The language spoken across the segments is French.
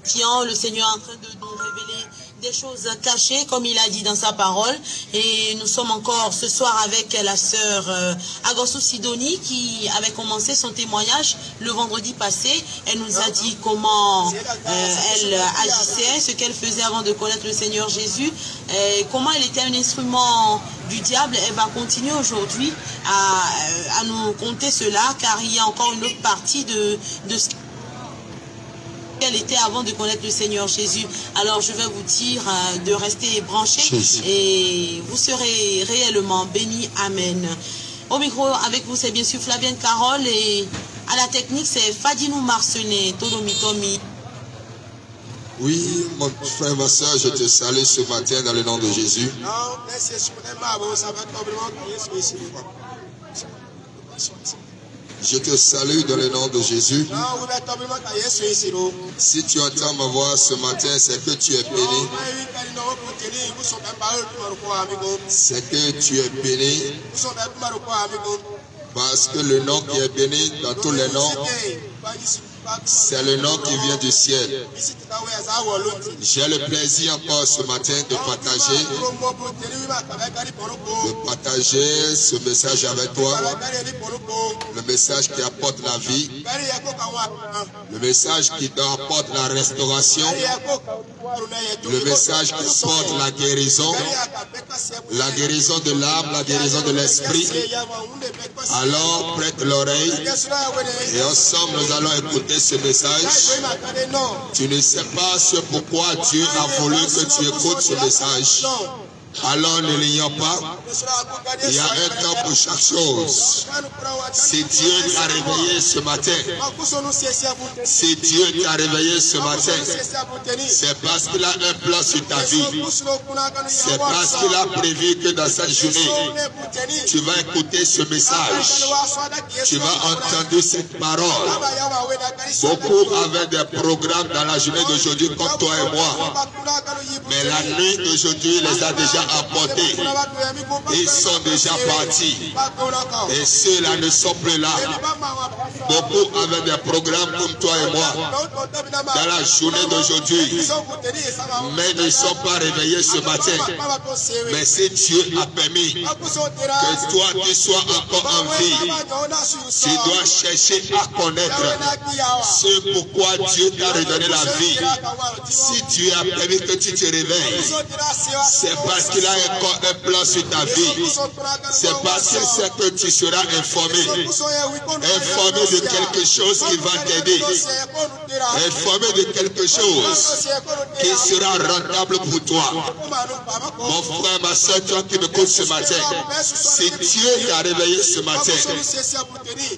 Le Seigneur est en train de nous révéler des choses cachées, comme il a dit dans sa parole. Et nous sommes encore ce soir avec la sœur Agosso Sidonie, qui avait commencé son témoignage le vendredi passé. Elle nous a dit comment elle agissait, ce qu'elle faisait avant de connaître le Seigneur Jésus, et comment elle était un instrument du diable. Elle va continuer aujourd'hui à nous conter cela, car il y a encore une autre partie de ce qu'elle était avant de connaître le Seigneur Jésus. Alors je vais vous dire de rester branchés et vous serez réellement bénis. Amen. Au micro avec vous c'est bien sûr Flavienne Carole, et à la technique c'est Fadinou Marcenet Todomitomi. Oui, mon frère, ma soeur, je te salue ce matin dans le nom de Jésus. Je te salue dans le nom de Jésus. Si tu entends ma voix ce matin, c'est que tu es béni. C'est que tu es béni. Parce que le nom qui est béni dans tous les noms, c'est le nom qui vient du ciel. J'ai le plaisir encore ce matin de partager ce message avec toi. Le message qui apporte la vie. Le message qui apporte la restauration. Le message qui apporte la guérison. La guérison de l'âme, la guérison de l'esprit. Alors prête l'oreille et ensemble nous allons écouter ce message. Tu ne sais pas ce pourquoi Dieu a voulu que tu écoutes ce message. Alors ne l'ignore pas. Il y a un temps pour chaque chose. Si Dieu t'a réveillé ce matin, si Dieu t'a réveillé ce matin, c'est parce qu'il a un plan sur ta vie. C'est parce qu'il a prévu que dans cette journée, tu vas écouter ce message. Tu vas entendre cette parole. Beaucoup avaient des programmes dans la journée d'aujourd'hui comme toi et moi. Mais la nuit d'aujourd'hui les a déjà emportés. Ils sont déjà partis. Et ceux-là ne sont plus là. Beaucoup avaient des programmes comme toi et moi dans la journée d'aujourd'hui. Mais ne sont pas réveillés ce matin. Mais si Dieu a permis que toi tu sois encore en vie, tu dois chercher à connaître ce pourquoi Dieu t'a redonné la vie. Si Dieu a permis que tu te réveilles, c'est parce qu'il a encore un plan sur ta vie. C'est parce qu'il sait que tu seras informé. Informé de quelque chose qui va t'aider. Informé de quelque chose qui sera rentable pour toi. Mon frère, ma soeur, toi qui m'écoutes ce matin, si Dieu t'a réveillé ce matin,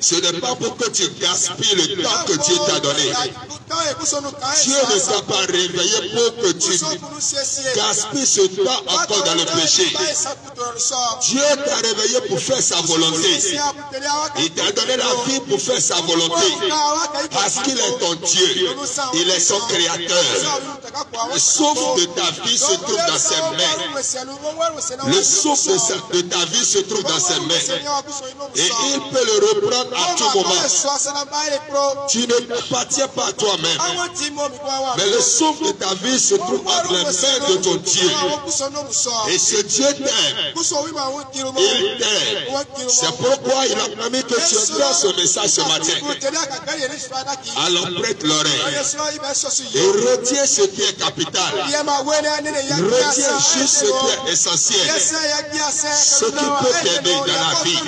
ce n'est pas pour que tu gaspilles le temps que Dieu t'a donné. Dieu ne t'a pas réveillé pour que tu gaspilles ce temps encore dans le péché. Dieu t'a réveillé pour faire sa volonté. Il t'a donné la vie pour faire sa volonté. Parce qu'il est ton Dieu. Il est son créateur. Le souffle de ta vie se trouve dans ses mains. Le souffle de ta vie se trouve dans ses mains. Et il peut le reprendre à tout moment. Tu ne t'appartiens pas à toi-même. Mais le souffle de ta vie se trouve entre les mains de ton Dieu. Et ce Dieu t'aime. Il t'aime. C'est pourquoi il a permis que tu entends ce message ce matin. Alors prête l'oreille. Et retiens ce qui est capital. Retiens juste ce qui est essentiel. Ce qui peut t'aider dans la vie.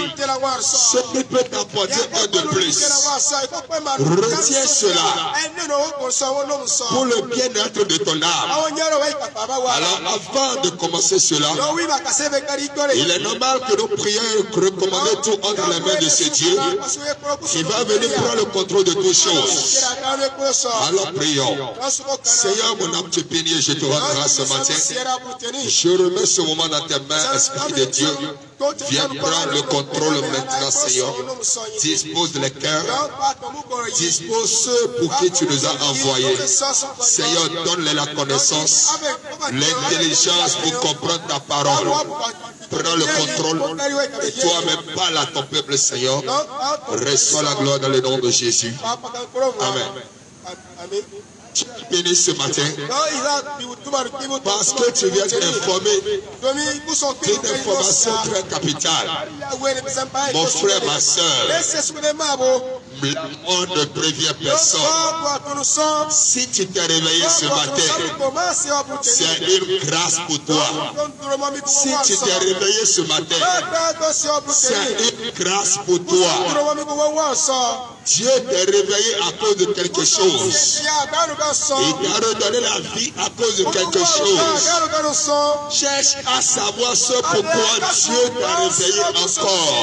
Ce qui peut t'apporter un de plus. Retiens cela pour le bien-être de ton âme. Alors avant de commencer cela, il est normal que nous prions et recommandions tout entre les mains de ce Dieu qui va venir prendre le contrôle de toutes choses. Alors prions. Seigneur, mon âme te bénit et je te rends grâce ce matin. Je remets ce moment dans tes mains, Esprit de Dieu. Viens prendre le contrôle maintenant, Seigneur. Dispose les cœurs. Dispose ceux pour qui tu nous as envoyés. Seigneur, donne-les la connaissance, l'intelligence pour comprendre ta parole. Prends le contrôle et toi-même parle à ton peuple, Seigneur. Reçois la gloire dans le nom de Jésus. Amen. Tu es béni ce matin parce que tu viens d'informer d'une information très capitale. Mon frère, ma soeur, le monde ne prévient personne. Si tu t'es réveillé ce matin, c'est une grâce pour toi. Si tu t'es réveillé ce matin, c'est une grâce pour toi. Dieu t'a réveillé à cause de quelque chose. Il t'a redonné la vie à cause de quelque chose. Cherche à savoir ce pourquoi Dieu t'a réveillé encore.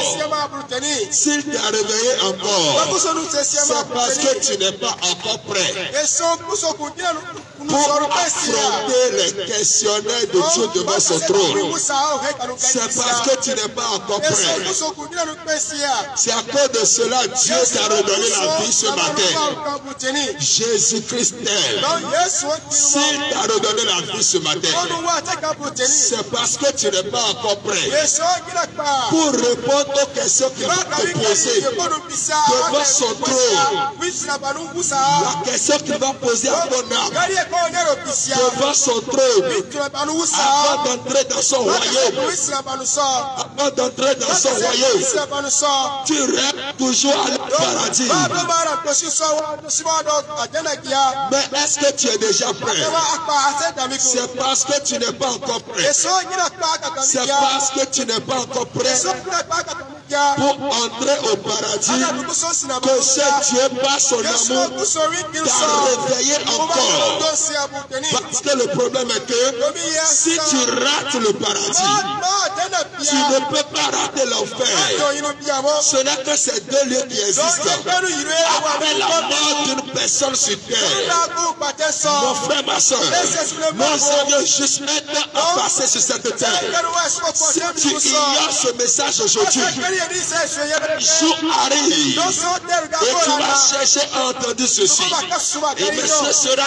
S'il t'a réveillé encore, c'est parce que tu n'es pas encore prêt pour affronter les questionnaires de Dieu devant son trône. C'est parce que tu n'es pas encore prêt. C'est à cause de cela Dieu t'a redonné la vie ce matin. Jésus-Christ t'aime. S'il t'a redonné la vie ce matin, c'est parce que tu n'es pas encore prêt pour répondre aux questions qu'il va te poser devant son trône. La question qu'il va poser à ton âme devant son trône, avant d'entrer dans son royaume. Avant d'entrer dans son royaume, tu rêves toujours à le paradis. Mais est-ce que tu es déjà prêt? C'est parce que tu n'es pas encore prêt. C'est parce que tu n'es pas encore prêt pour entrer au paradis que ce Dieu, par son amour, t'a réveillé encore. Parce que le problème est que si tu rates le paradis, tu ne peux pas rater l'enfer. Ce n'est que ces deux lieux qui existent. Après la mort d'une personne sur terre, mon frère, ma soeur, nous avions juste un temps à passer sur cette terre. Si tu ignores ce message aujourd'hui, le jour arrive et tu vas chercher à entendre ceci. Et mais ce sera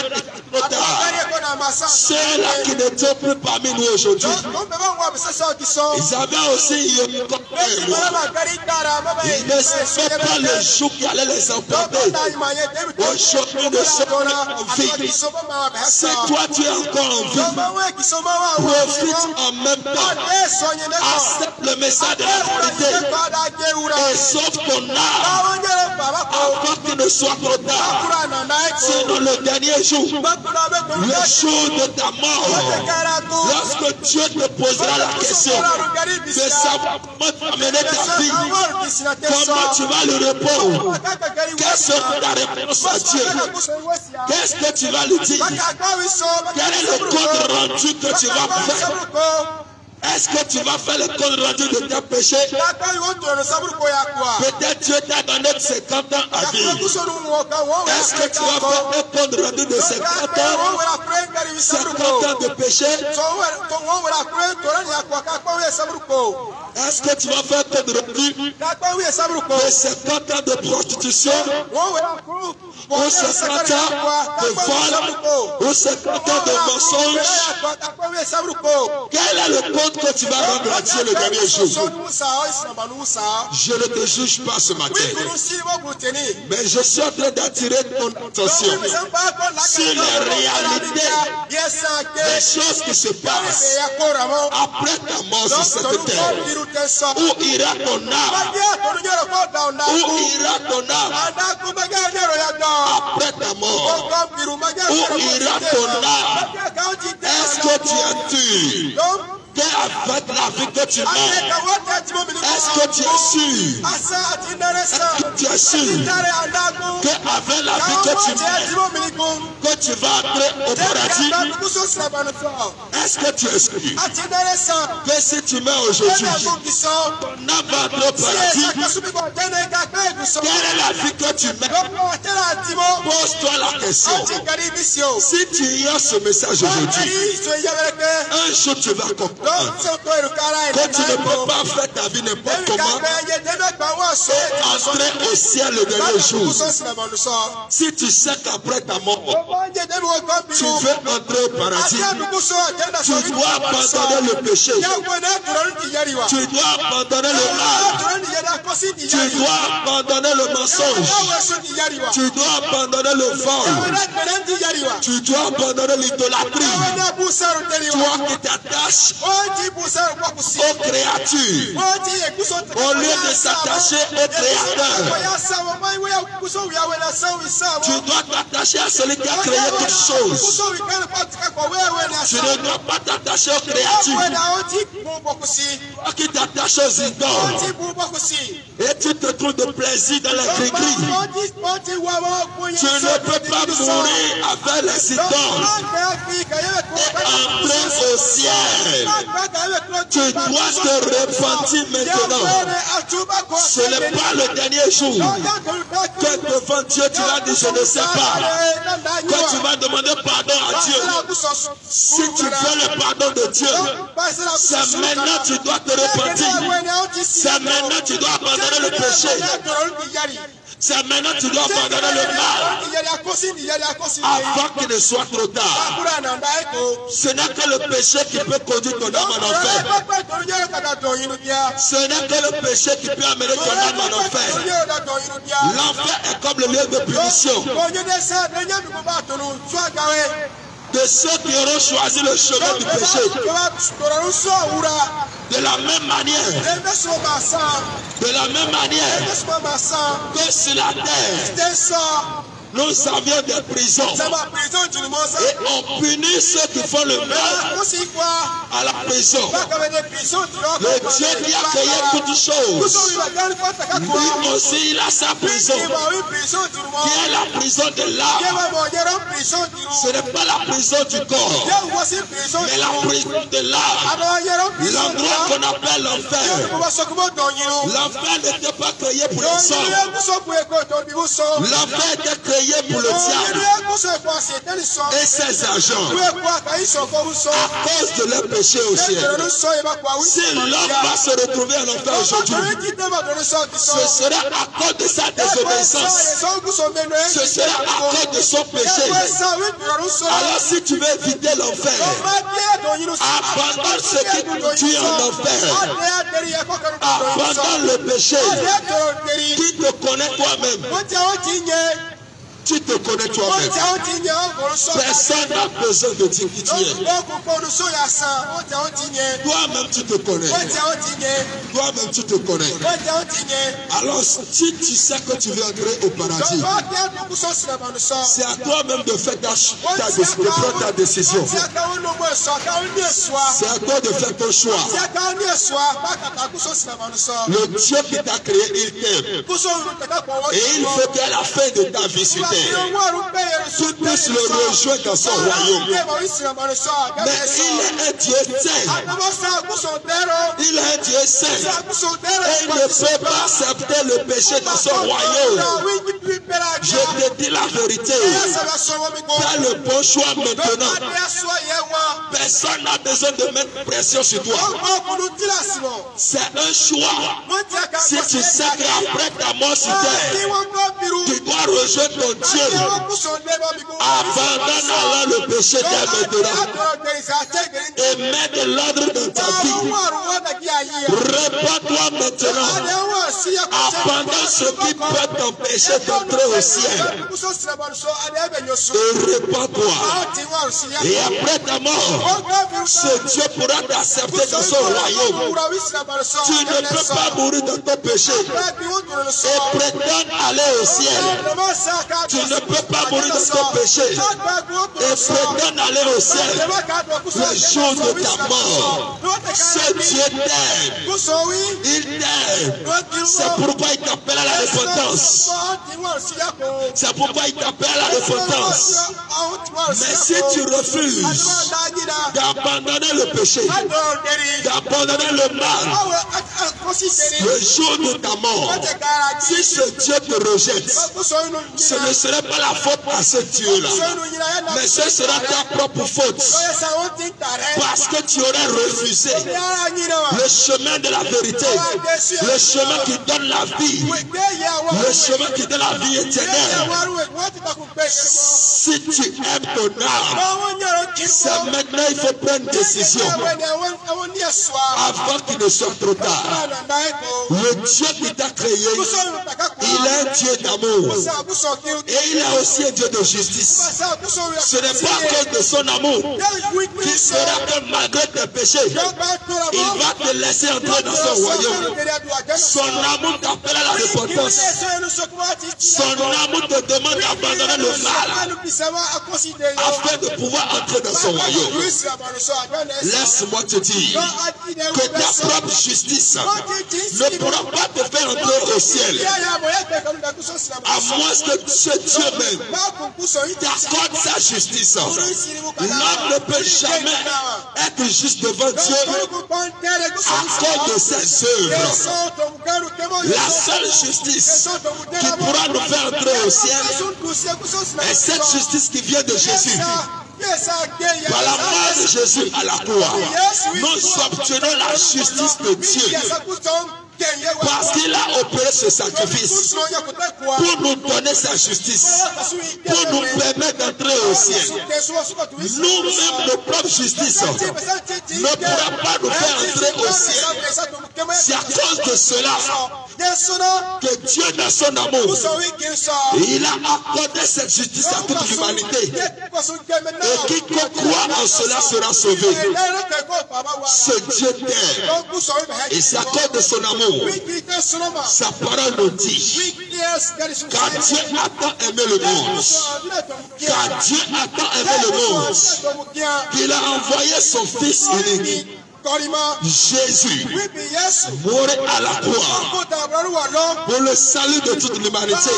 trop tard. Ceux-là qui n'étaient plus parmi nous aujourd'hui, ils avaient aussi une ils ne savaient pas le jour qui allait les emporter. Aujourd'hui, nous sommes en vie. Si toi tu es encore en vie, profite en même temps. Accepte le message de la vérité et sauve ton âme avant qu'il ne soit trop tard. Sinon le dernier jour, le jour de ta mort, lorsque Dieu te posera la question de savoir comment t'amener ta vie, comment tu vas lui répondre, quelle sera ta réponse à Dieu, qu'est-ce que tu vas lui dire, quel est le compte rendu que tu vas faire. Est-ce que tu vas faire le compte rendu de tes péchés? Peut-être Dieu t'a donné 50 ans à vivre. Est-ce que tu vas faire un compte rendu de 50 ans de péché? Est-ce que tu vas faire un compte rendu de 50 ans de prostitution? Ou 50 ans de vol? Ou 50 ans de mensonge? Quel est le compte que tu vas rendre à Dieu le dernier jour? Je ne te juge pas ce matin, mais je suis en train d'attirer ton attention sur les réalités des choses qui se passent après ta mort sur cette terre. Où ira ton âme? Où ira ton âme après ta mort? Où ira ton âme? Est-ce que tu as tué? Avec la vie que tu mets, est-ce que tu es sûr? Est-ce que tu es sûr qu'avec la vie que tu mets, que tu vas entrer au paradis? Est-ce que tu es sûr que si tu mets aujourd'hui, ton âme va entrer au paradis? Quelle est la vie que tu mets? Pose-toi la question. Si tu ignores ce message aujourd'hui, un jour tu vas comprendre que tu ne peux pas faire ta vie n'importe comment et entrer au ciel le dernier jour. Si tu sais qu'après ta mort, tu veux entrer au paradis, tu dois abandonner le péché. Tu dois abandonner le mal. Tu dois abandonner le mensonge. Tu dois abandonner le vol. Tu dois abandonner l'idolâtrie. Toi qui t'attaches aux créatures au lieu de s'attacher au Créateur. Tu dois t'attacher à celui qui a créé toutes choses. Tu ne dois pas t'attacher aux créatures. Toi qui t'attaches aux idoles et tu te trouves de plaisir dans la gris-gris. Tu ne peux pas mourir avec les idoles et entrer au ciel. Tu dois te repentir maintenant. Ce n'est pas le dernier jour que devant Dieu tu vas dire je ne sais pas. Quand tu vas demander pardon à Dieu, si tu veux le pardon de Dieu, c'est maintenant tu dois te repentir. C'est maintenant tu dois abandonner le péché. C'est maintenant tu dois abandonner le mal avant qu'il ne soit trop tard. Ce n'est que le péché qui peut conduire ton âme en enfer. Ce n'est que le péché qui peut amener ton âme en enfer. L'enfer est comme le lieu de punition de ceux qui auront choisi le chemin du péché. De la même manière que sur la terre, nous avions des prisons et on punit ceux qui font le mal à la prison. Le Dieu qui a créé toutes choses, lui aussi il a sa prison, qui est la prison de l'âme. Ce n'est pas la prison du corps, mais la prison de l'âme. L'endroit qu'on appelle l'enfer. L'enfer n'était pas créé pour les hommes. L'enfer était créé pour le diable et ses agents à cause de leur péché au ciel. Si l'homme va se retrouver en enfer aujourd'hui, ce sera à cause de sa désobéissance. Ce sera à cause de son péché. Alors si tu veux éviter l'enfer, abandonne ce qui tue en enfer. Abandonne le péché. Qui te connaît toi-même. Tu te connais toi-même. Personne n'a besoin de dire qui tu es. Toi-même tu te connais. Toi-même tu te connais. Alors si tu sais que tu veux entrer au paradis, c'est à toi-même de faire prendre ta décision. C'est à toi de faire ton choix. Le Dieu qui t'a créé, il t'aime. Et il faut qu'à la fin de ta vie sur terre, tu puisses le rejoindre dans son royaume. Mais il est un Dieu saint. Il est un Dieu saint. Et il ne peut pas accepter le péché dans son royaume. Je te dis la vérité. Fais le bon choix maintenant. Personne n'a besoin de mettre pression sur toi. C'est un choix. Si tu sais qu'après ta mort sur terre, tu dois rejoindre ton Dieu, abandonne alors le péché dès maintenant et mets de l'ordre dans ta vie. Répands-toi maintenant. Abandonne ce qui peut t'empêcher d'entrer au ciel. Et répands-toi. Et après ta mort, ce Dieu pourra t'accepter dans son royaume. Tu ne peux pas mourir dans ton péché et prétendre aller au ciel. Tu ne peux pas mourir dans ton péché et prétendre aller au ciel le jour de ta mort. Ce Dieu t'aime. Il t'aime. C'est pourquoi il t'appelle à la repentance. C'est pourquoi il t'appelle à la repentance. Mais si tu refuses d'abandonner le péché, d'abandonner le mal, le jour de ta mort, si si ce Dieu te rejette, ce ne serait pas la faute à ce Dieu-là, mais ce sera ta propre faute. Parce que tu aurais refusé le chemin de la vérité, le chemin qui donne la vie, le chemin qui donne la vie éternelle. Si tu aimes ton âme, c'est maintenant il faut prendre une décision avant qu'il ne soit trop tard. Le Dieu qui t'a créé, il est un Dieu d'amour et il est aussi un Dieu de justice. Ce n'est pas à cause de son amour qu'il fera que malgré tes péchés, il va te laisser entrer dans son royaume. Son amour t'appelle à la repentance. Son amour te demande d'abandonner le mal afin de pouvoir entrer dans son royaume. Laisse-moi te dire que ta propre justice ne pourra pas te faire entrer au ciel, à moins que ce Dieu même t'accorde sa justice. L'homme ne peut jamais être juste devant Dieu à cause de ses œuvres. La seule justice qui pourra nous faire entrer au ciel est cette justice qui vient de Jésus. Par la mort de Jésus à la croix, nous obtenons la justice de Dieu. Parce qu'il a opéré ce sacrifice pour nous donner sa justice, pour nous permettre d'entrer au ciel. Nous-mêmes, nos propres justices ne pourra pas nous faire entrer au ciel. C'est à cause de cela que Dieu, dans son amour, il a accordé cette justice à toute l'humanité. Et quiconque croit en cela sera sauvé. Ce Dieu t'aime. Et c'est à cause de son amour. Sa parole nous dit, car Dieu a tant aimé le monde, car Dieu a tant aimé le monde, qu'il a envoyé son Fils unique, Jésus, mourir à la croix pour le salut de toute l'humanité.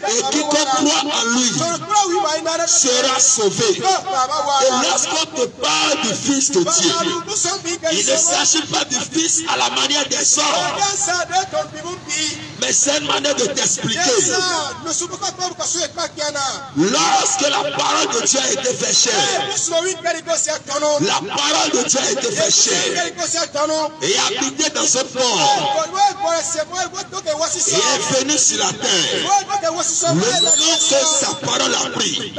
Et quiconque croit en lui sera sauvé. Et lorsqu'on te parle du Fils de Dieu, il ne s'agit pas du Fils à la manière des hommes, mais c'est une manière de t'expliquer. Lorsque la parole de Dieu a été faite chair, la parole de Dieu a été faite chair et habité dans ce corps et est venu sur la terre. Le nom que sa parole a pris,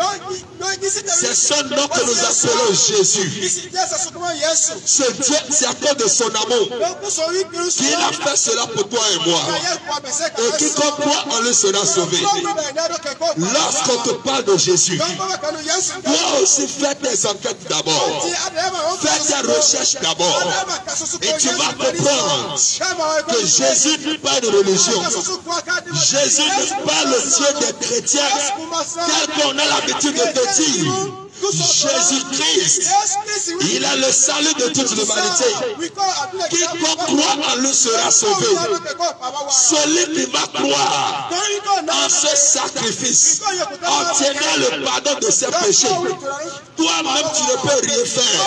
c'est son nom que nous appelons Jésus. Ce Dieu, c'est à cause de son amour qu'il a fait cela pour toi et moi. Et quiconque croit en lui sera sauvé. Lorsqu'on te parle de Jésus, toi aussi fais tes enquêtes d'abord. Fais tes recherches d'abord. Et tu vas comprendre que Jésus n'est pas une religion. Jésus n'est pas le Dieu des chrétiens tel qu'on a l'habitude de te dire. Jésus-Christ, il a le salut de toute l'humanité. Quiconque croit en lui sera sauvé. Celui qui va croire en ce sacrifice obtiendra le pardon de ses péchés. Toi-même, tu ne peux rien faire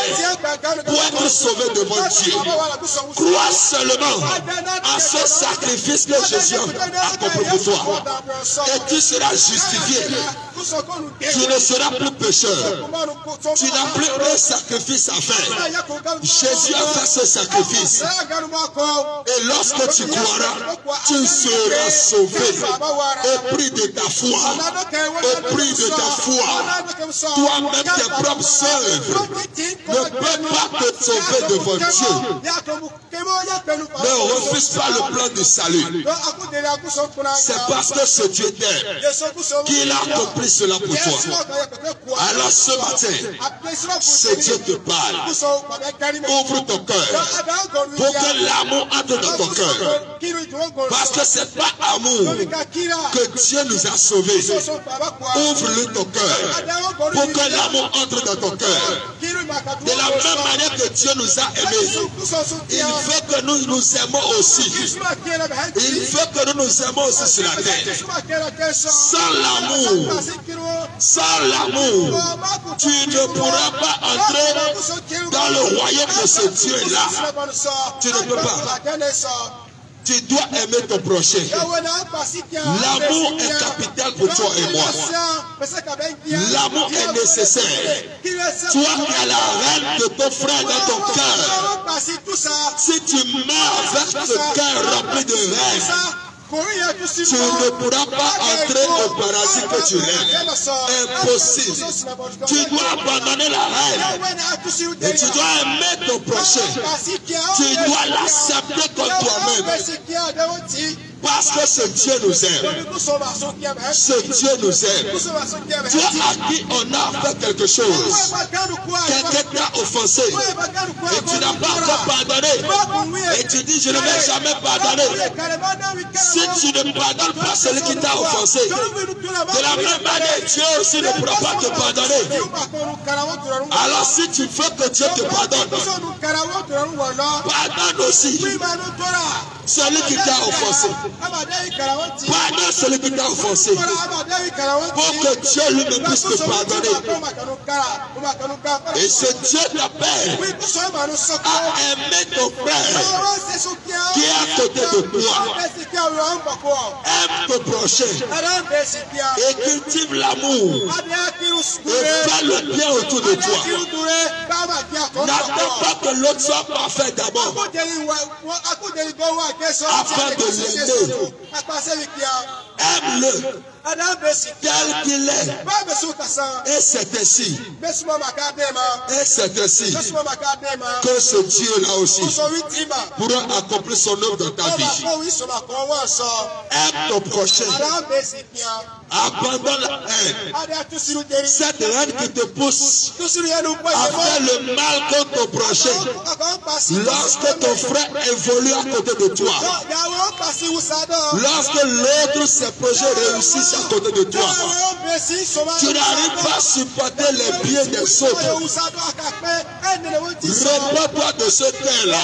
pour être sauvé devant Dieu. Crois seulement à ce sacrifice que Jésus a accompli pour toi. Et tu seras justifié. Tu ne seras plus pécheur. Tu n'as plus un sacrifice à faire. Jésus a fait ce sacrifice. Et lorsque tu croiras, tu seras sauvé. Au prix de ta foi. Au prix de ta foi. Toi-même, tes propres œuvres ne peuvent pas te sauver devant Dieu. Ne refuse pas le plan du salut. C'est parce que ce Dieu t'aime qu'il a accompli cela pour toi. Alors ce matin, ce Dieu te parle. Ouvre ton cœur pour que l'amour entre dans ton cœur. Parce que ce n'est pas amour que Dieu nous a sauvés. Ouvre-le ton cœur pour que l'amour entre dans ton cœur. De la même manière que Dieu nous a aimés, il veut que nous nous aimons aussi. Il veut que nous nous aimons aussi sur la terre. Sans l'amour, tu ne pourras pas entrer dans le royaume de ce Dieu-là. Tu ne peux pas. Tu dois aimer ton prochain. L'amour est capital pour toi et moi. L'amour est nécessaire. Toi qui as la reine de ton frère dans ton cœur. Si tu meurs avec ce cœur rempli de reine, tu ne pourras pas entrer au paradis que tu rêves. Impossible. Tu dois abandonner la reine. Et tu dois aimer ton prochain. Tu dois l'accepter comme toi-même. Parce que ce Dieu nous aime. Ce Dieu nous aime. Toi à qui on a fait quelque chose. Quelqu'un t'a offensé. Et tu n'as pas encore pardonné. Et tu dis je ne vais jamais pardonner. Si tu ne pardonnes pas celui qui t'a offensé, de la même manière Dieu aussi ne pourra pas te pardonner. Alors si tu veux que Dieu te pardonne, pardonne aussi celui qui t'a offensé. Pardonne celui qui t'a offensé. Pour que Dieu lui-même puisse te pardonner. Et ce Dieu t'appelle à aimer ton frère qui est à côté de toi. Aime ton prochain. Et cultive l'amour. Et fais le bien autour de toi. N'attends pas que l'autre soit parfait d'abord, afin de l'aimer. Aime-le tel qu'il est. Et c'est ainsi. Et c'est ainsi que ce Dieu-là aussi pourra accomplir son œuvre dans ta vie. Aime ton prochain. Abandonne la haine. Cette haine qui te pousse à faire le mal contre ton prochain. Lorsque ton frère évolue à côté de toi. Lorsque l'autre, ses projets réussissent à côté de toi. Tu n'arrives pas à supporter les biens des autres. Réponds-toi de ce cœur-là.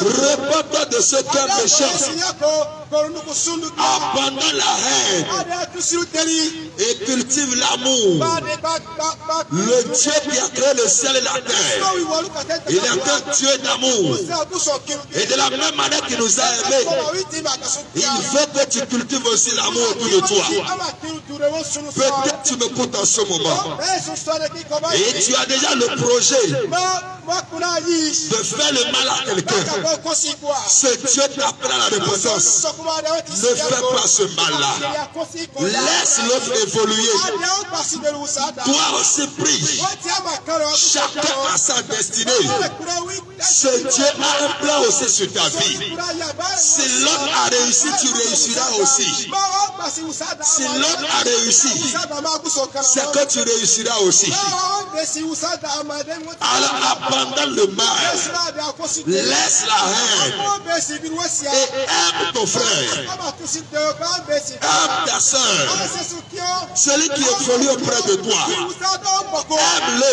Réponds-toi de ce cœur méchant. Abandonne la haine. Et cultive l'amour. Le Dieu qui a créé le ciel et la terre, il est un Dieu d'amour. Et de la même manière qu'il nous a aimés, il veut que tu cultives aussi l'amour autour de toi. Peut-être tu m'écoutes en ce moment. Et tu as déjà le projet de faire le mal à quelqu'un. Ce Dieu t'appelle à la repentance. Ne fais pas ce mal-là. Laisse l'autre évoluer. Toi aussi prie. Chacun a sa destinée. Ce Dieu a un plan aussi sur ta vie. Si l'autre a réussi, tu réussiras aussi. Si l'autre a réussi, c'est que tu réussiras aussi. Alors abandonne le mal. Laisse la haine. Et aime ton frère. Aime ta soeur. Celui qui évolue auprès de toi. Aime-le.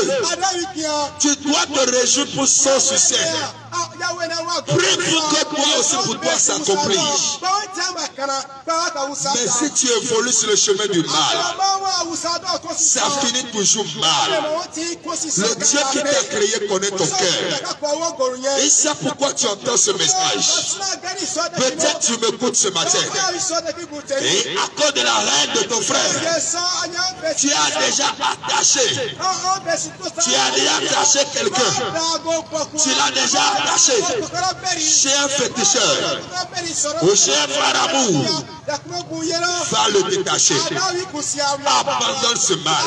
Tu dois te réjouir pour son succès. Prie pour que toi aussi pour toi s'accomplisse. Mais si tu évolues sur le chemin du mal, ça finit toujours mal. Le Dieu qui t'a créé connaît ton cœur. Et c'est pourquoi tu entends ce message. Peut-être tu m'écoutes ce matin. Et à cause de la haine de ton frère, tu as déjà attaché. Tu as déjà attaché quelqu'un. Tu l'as déjà attaché chez un féticheur ou chez un marabout. Va le détacher. Abandonne ce mal.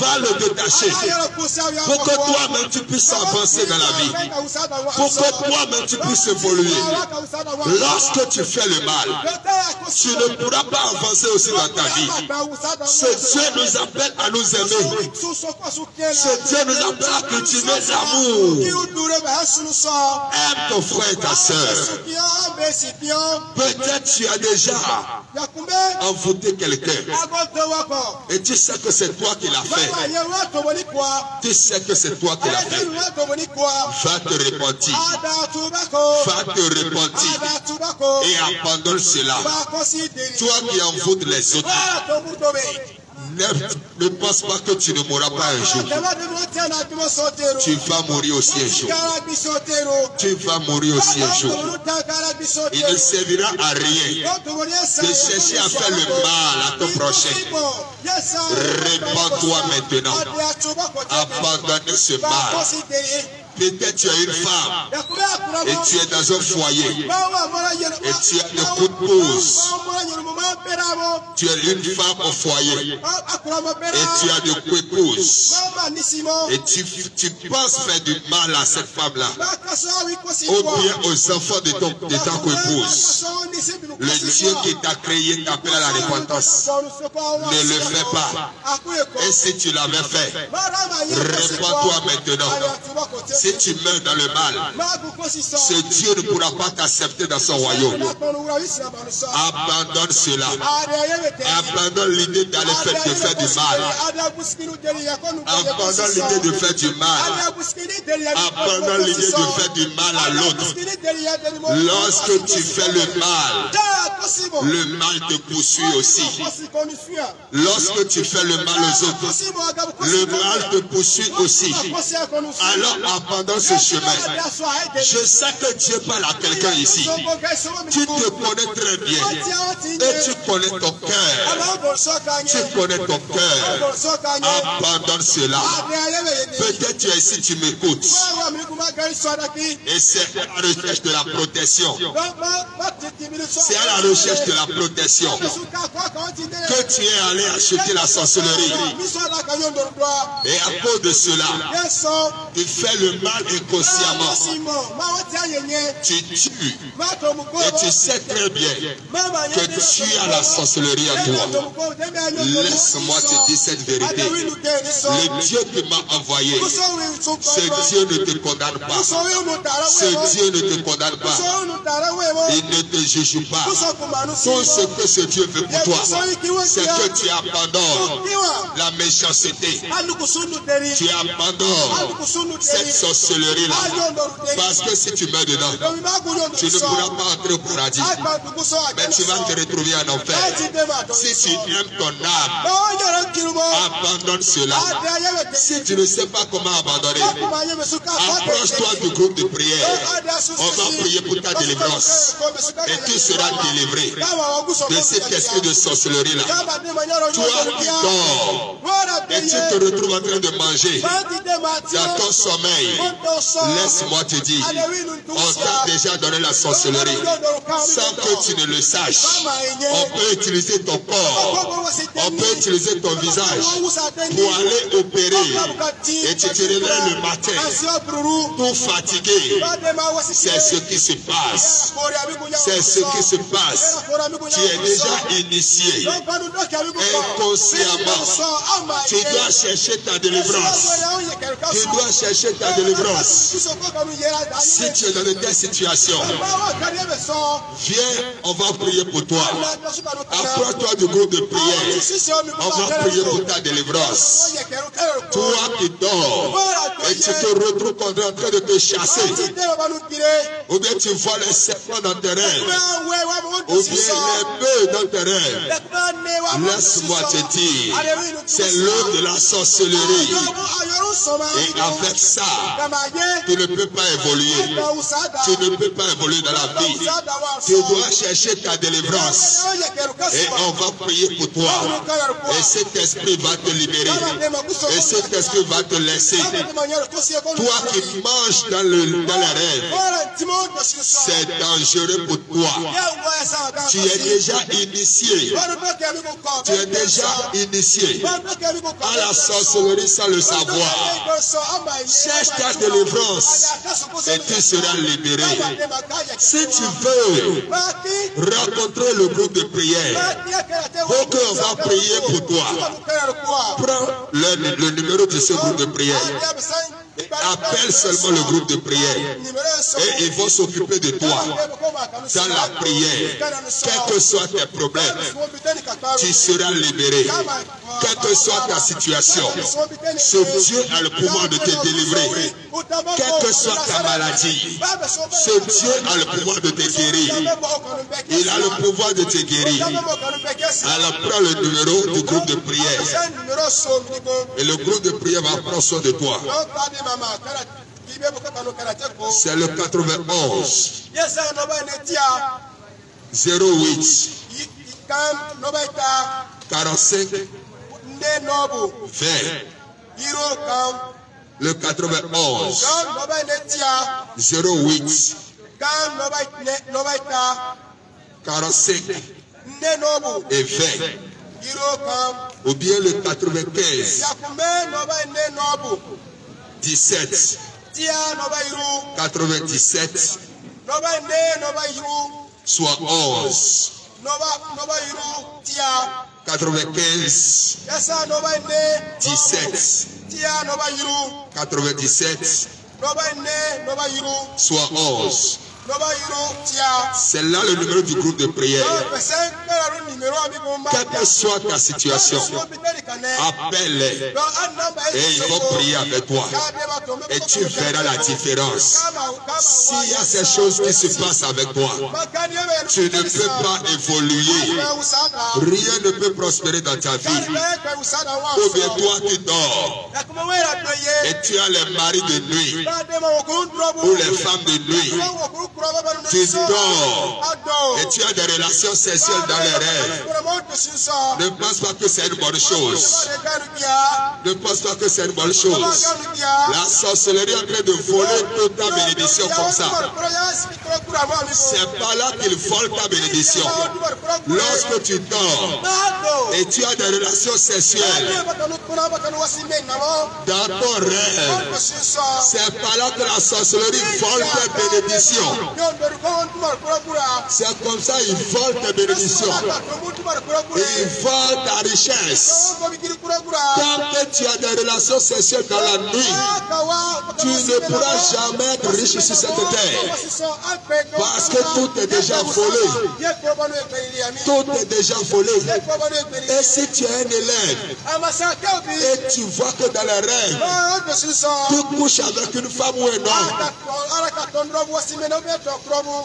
Va le détacher. Pour que toi-même tu puisses avancer dans la vie. Pour que toi-même tu puisses évoluer. Lorsque tu fais le mal, tu ne pourras pas avancer aussi dans ta vie. Ce Dieu nous appelle à nous aimer. Ce Dieu nous appelle à cultiver l'amour. Aime ton frère et ta soeur. Peut-être tu as déjà envoûté quelqu'un. Et tu sais que c'est toi qui l'as fait. Tu sais que c'est toi qui l'as fait. Va te repentir. Va te repentir. Et abandonne cela. Toi qui envoûtes les autres. Ne pense pas que tu ne mourras pas un jour. Tu vas mourir aussi un jour. Tu vas mourir aussi un jour. Il ne servira à rien de chercher à faire le mal à ton prochain. Répands-toi maintenant. Abandonne ce mal. Peut-être tu es une femme et tu es dans un foyer et tu as des coups de pouce. Tu es une femme au foyer et tu as des coups de pouce. Et tu penses faire du mal à cette femme-là ou bien aux enfants de ta épouse. Le Dieu qui t'a créé t'appelle à la repentance. Ne le fais pas. Et si tu l'avais fait, répands-toi maintenant. Si tu meurs dans le mal, ce Dieu ne pourra pas t'accepter dans son royaume. Abandonne cela. Abandonne l'idée d'aller faire du mal. Abandonne l'idée de faire du mal. Abandonne l'idée de faire du mal à l'autre. Lorsque tu fais le mal te poursuit aussi. Lorsque tu fais le mal aux autres, le mal te poursuit aussi. Alors abandonne ce chemin. Je sais que Dieu parle à quelqu'un ici. Tu te connais très bien. Et tu connais ton cœur. Tu connais ton cœur. Abandonne cela. Peut-être tu es ici, tu m'écoutes. Et c'est à la recherche de la protection. C'est à la recherche de la protection que tu es allé acheter la sorcellerie. Et à cause de cela, tu fais le mal inconsciemment. Tu tues. Et tu sais très bien que tu as la sorcellerie en toi. Laisse-moi te dire cette vérité. Le Dieu qui m'a envoyé, ce Dieu ne te condamne pas. Ce Dieu ne te condamne pas. Il ne te juge pas. Tout ce que ce Dieu veut pour toi, c'est que tu abandonnes la méchanceté. Tu abandonnes cette sorcellerie-là. Parce que si tu meurs dedans, tu ne pourras pas entrer au paradis. Mais tu vas te retrouver en enfer. Si tu aimes ton âme, abandonne cela. Si tu ne sais pas comment abandonner, approche-toi du groupe de prière. On va prier pour ta délivrance. Et tu seras délivré de cet esprit de sorcellerie-là. Toi qui dors et tu te retrouves en train de manger dans ton sommeil, laisse-moi te dire, on t'a déjà donné la sorcellerie sans que tu ne le saches. On peut utiliser ton corps, on peut utiliser ton visage pour aller opérer et tu te réveilles le matin tout fatigué. C'est ce qui se passe. C'est ce qui se passe. Tu es déjà initié inconsciemment. Tu dois chercher ta délivrance. Tu dois chercher ta délivrance. Si tu es dans de telles situations, viens, on va prier pour toi. Approche-toi du groupe de prière. On va prier pour ta délivrance. Toi qui dors et tu te retrouves en train de te chasser, ou bien tu vois les serpents dans tes rêves, ou bien les bœufs dans tes rêves, laisse-moi te dire, c'est l'œuvre de la sorcellerie. Et avec ça, tu ne peux pas évoluer. Tu ne peux pas évoluer dans la vie. Tu dois chercher ta délivrance. Et on va prier pour toi. Et cet esprit va te libérer. Et cet esprit va te laisser. Toi qui manges dans les rêves, c'est dangereux pour toi. Tu es déjà initié. Tu es déjà initié à la sorcellerie sans le savoir. Cherche ta délivrance et tu seras libéré. Si tu veux rencontrer le groupe de prière, faut qu'on va prier pour toi. Prends le numéro de ce groupe de prière. Appelle seulement le groupe de prière et ils vont s'occuper de toi dans la prière. Quels que soient tes problèmes, tu seras libéré. Quelle que soit ta situation, ce Dieu a le pouvoir de te délivrer. Quelle que soit ta maladie, ce Dieu a le pouvoir de te guérir. Il a le pouvoir de te guérir. Alors prends le numéro du groupe de prière. Et le groupe de prière va prendre soin de toi. C'est le 91 08 45 20. Le 91 08 45 et 20. Ou bien le 95 17 97 soit 11 95 17 97 soit 11. C'est là le numéro du groupe de prière. Quelle que soit ta situation, appelle-les et ils vont prier avec toi. Et tu verras la différence. S'il y a ces choses qui se passent avec toi, tu ne peux pas évoluer. Rien ne peut prospérer dans ta vie. Ou bien toi tu dors et tu as les maris de nuit ou les femmes de nuit. Tu dors et tu as des relations sexuelles dans les rêves. Ne pense pas que c'est une bonne chose. Ne pense pas que c'est une bonne chose. La sorcellerie est en train de voler toute ta bénédiction comme ça. C'est pas là qu'il vole ta bénédiction. Lorsque tu dors et tu as des relations sexuelles dans ton rêve, c'est pas là que la sorcellerie vole tes bénédictions. C'est comme ça ils volent tes bénédictions. Ils volent ta richesse. Tant que tu as des relations sexuelles dans la nuit, tu ne pourras jamais être riche sur cette terre. Parce que tout est déjà volé. Tout est déjà volé. Et si tu es un élève et tu vois que dans les rêves, tu couches avec une femme ou un homme,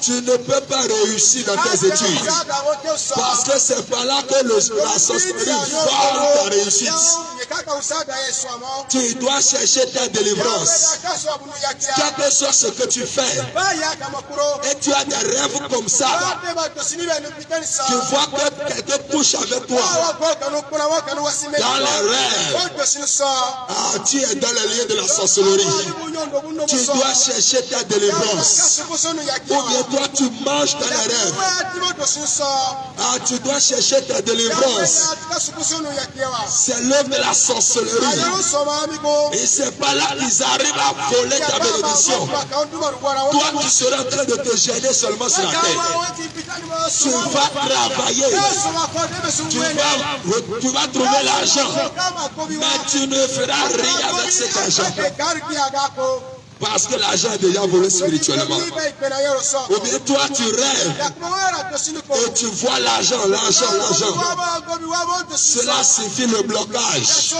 tu ne peux pas réussir dans tes études. Parce que c'est pas là que la sorcellerie vole ta réussite. Tu dois chercher ta délivrance. Quel que soit ce que tu fais, et tu as des rêves comme ça, tu vois que quelqu'un couche avec toi dans les rêves. Tu es dans les liens de la sorcellerie. Tu dois chercher ta délivrance. Ou bien toi tu manges dans les rêves. Tu dois chercher ta délivrance. C'est l'œuvre de la sorcellerie. Et c'est pas là qu'ils arrivent à voler ta bénédiction. Toi tu seras en train de te gêner seulement sur la terre. Tu vas travailler. Tu vas trouver l'argent. Mais tu ne feras rien avec cet argent. Parce que l'argent est déjà volé spirituellement. Ou bien toi tu rêves et tu vois l'argent. Cela signifie le blocage.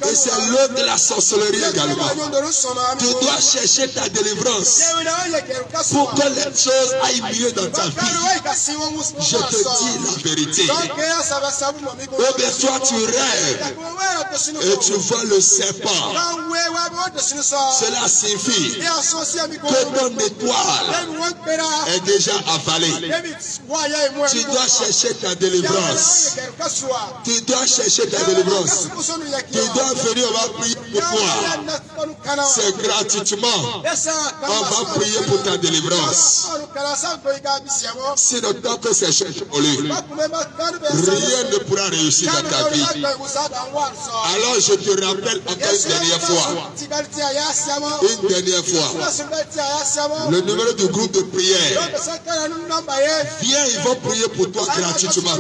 Et c'est l'œuvre de la sorcellerie également. Tu dois chercher ta délivrance pour que les choses aillent mieux dans ta vie. Je te dis la vérité. Ou bien toi tu rêves et tu vois le serpent. Cela signifie que ton étoile est déjà avalée. Tu dois chercher ta délivrance. Tu dois chercher ta délivrance. Tu dois venir, on va prier pour toi. C'est gratuitement. On va prier pour ta délivrance. Sinon, tant que c'est cher pour lui, rien ne pourra réussir dans ta vie. Alors je te rappelle encore une dernière fois. Une dernière fois. Le numéro du groupe de prière. Viens, ils vont prier pour toi gratuitement.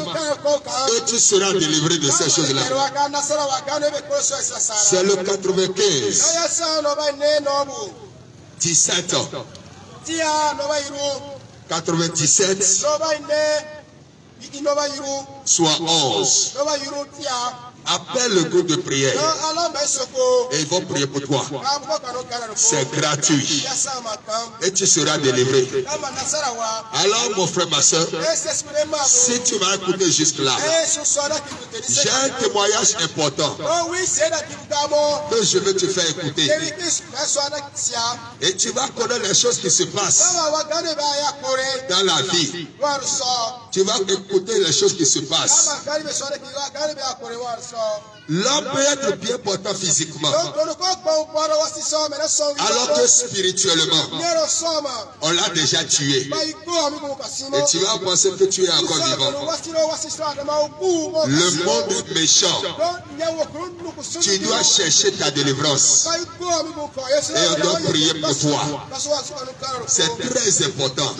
Et tu seras délivré de ces choses-là. C'est le 95. 17 ans. 97. Soit 11. Appelle le groupe de prière et ils vont prier pour toi. C'est gratuit et tu seras délivré. Alors mon frère, ma soeur, si tu m'as écouté jusque-là, j'ai un témoignage important que je veux te faire écouter. Et tu vas connaître les choses qui se passent dans la vie. Tu vas écouter les choses qui se passent. L'homme peut être bien portant physiquement, alors que spirituellement, on l'a déjà tué. Et tu vas penser que tu es encore vivant. Le monde est méchant. Tu dois chercher ta délivrance. Et on doit prier pour toi. C'est très important.